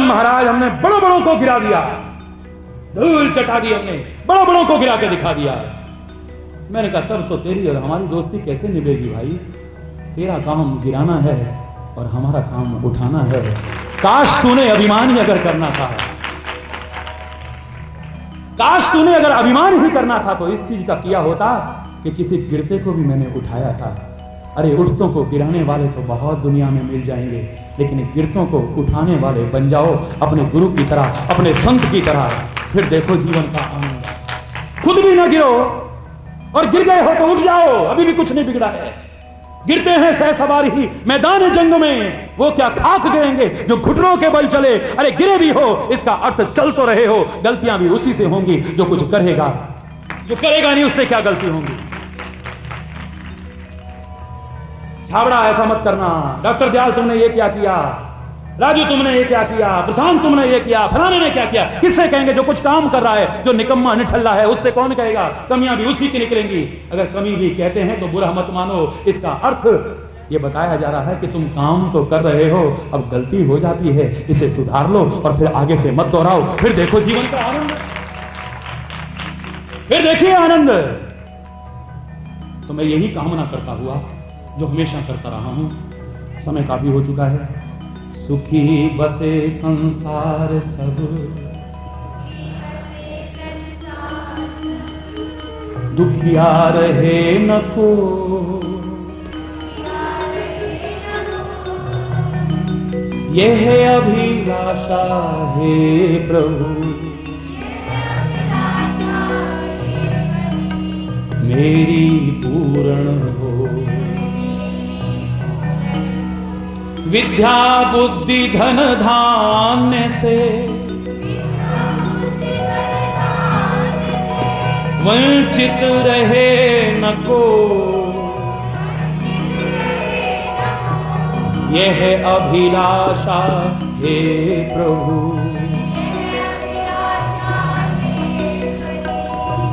महाराज हमने बड़ों बड़ों को गिरा दिया, धूल चटा दी हमने, बड़ों बड़ों को गिरा के दिखा दिया। मैंने कहा तब तो तेरी और हमारी दोस्ती कैसे निभेगी भाई? तेरा काम गिराना है और हमारा काम उठाना है। काश तूने अभिमान ही अगर करना था, काश तूने अगर अभिमान ही करना था तो इस चीज का किया होता कि किसी गिरते को भी मैंने उठाया था। अरे उठतों को गिराने वाले तो बहुत दुनिया में मिल जाएंगे, लेकिन गिरतों को उठाने वाले बन जाओ अपने गुरु की तरह, अपने संत की तरह, फिर देखो जीवन का आनंद। खुद भी ना गिरो और गिर गए हो तो उठ जाओ, अभी भी कुछ नहीं बिगड़ा है। गिरते हैं सह सवारी ही मैदान जंग में, वो क्या खाक गिरेंगे जो घुटनों के बल चले। अरे गिरे भी हो इसका अर्थ चल तो रहे हो, गलतियां भी उसी से होंगी जो कुछ करेगा, जो करेगा नहीं उससे क्या गलती होंगी। छाबड़ा ऐसा मत करना, डॉक्टर दयाल तुमने ये क्या किया, राजू तुमने ये क्या किया, प्रशांत तुमने ये किया, फलाने ने क्या किया। किससे कहेंगे? जो कुछ काम कर रहा है, जो निकम्मा निठल्ला है, उससे कौन कहेगा? कमियां भी उसी की निकलेंगी। अगर कमी भी कहते हैं तो बुरा मत मानो, इसका अर्थ ये बताया जा रहा है कि तुम काम तो कर रहे हो, अब गलती हो जाती है, इसे सुधार लो और फिर आगे से मत दोहराओ, फिर देखो जीवन का आनंद, फिर देखिए आनंद। तो मैं यही कामना करता हुआ जो हमेशा करता रहा हूं। समय काफी हो चुका है। सुखी बसे संसार सब, दुखिया रहे न को, यह अभिलाषा है प्रभु मेरी पूर्ण हो। विद्या बुद्धि धन धान्य से वंचित रहे न को, यह अभिलाषा हे प्रभु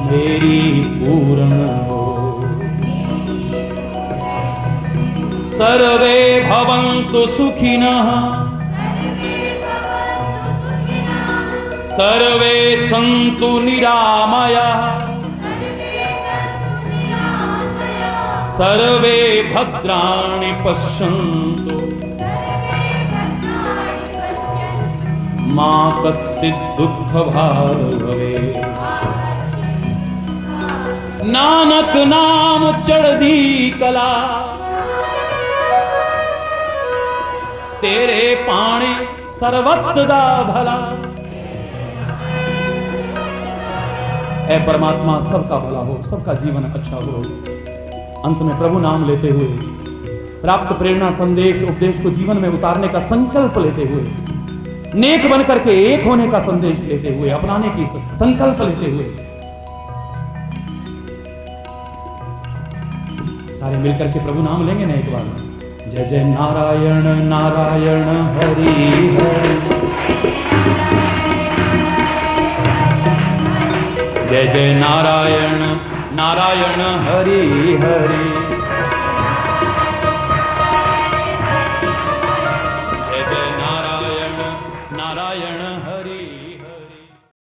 मेरी पूर्ण हो। सर्वे भवन्तु सुखिनः सर्वे सन्तु निरामयाः सर्वे भद्राणि पश्यन्तु मा कश्चित् दुःखभाग् भवेत्। नानक नाम चढ़दी कला तेरे पाणे सर्वत्र दा भला। ऐ परमात्मा सबका भला हो, सबका जीवन अच्छा हो। अंत में प्रभु नाम लेते हुए प्राप्त प्रेरणा संदेश उपदेश को जीवन में उतारने का संकल्प लेते हुए, नेक बनकर के एक होने का संदेश लेते हुए, अपनाने की संकल्प लेते हुए सारे मिलकर के प्रभु नाम लेंगे ना एक बार। जय जय नारायण नारायण हरि हरि, जय जय नारायण नारायण हरि हरि।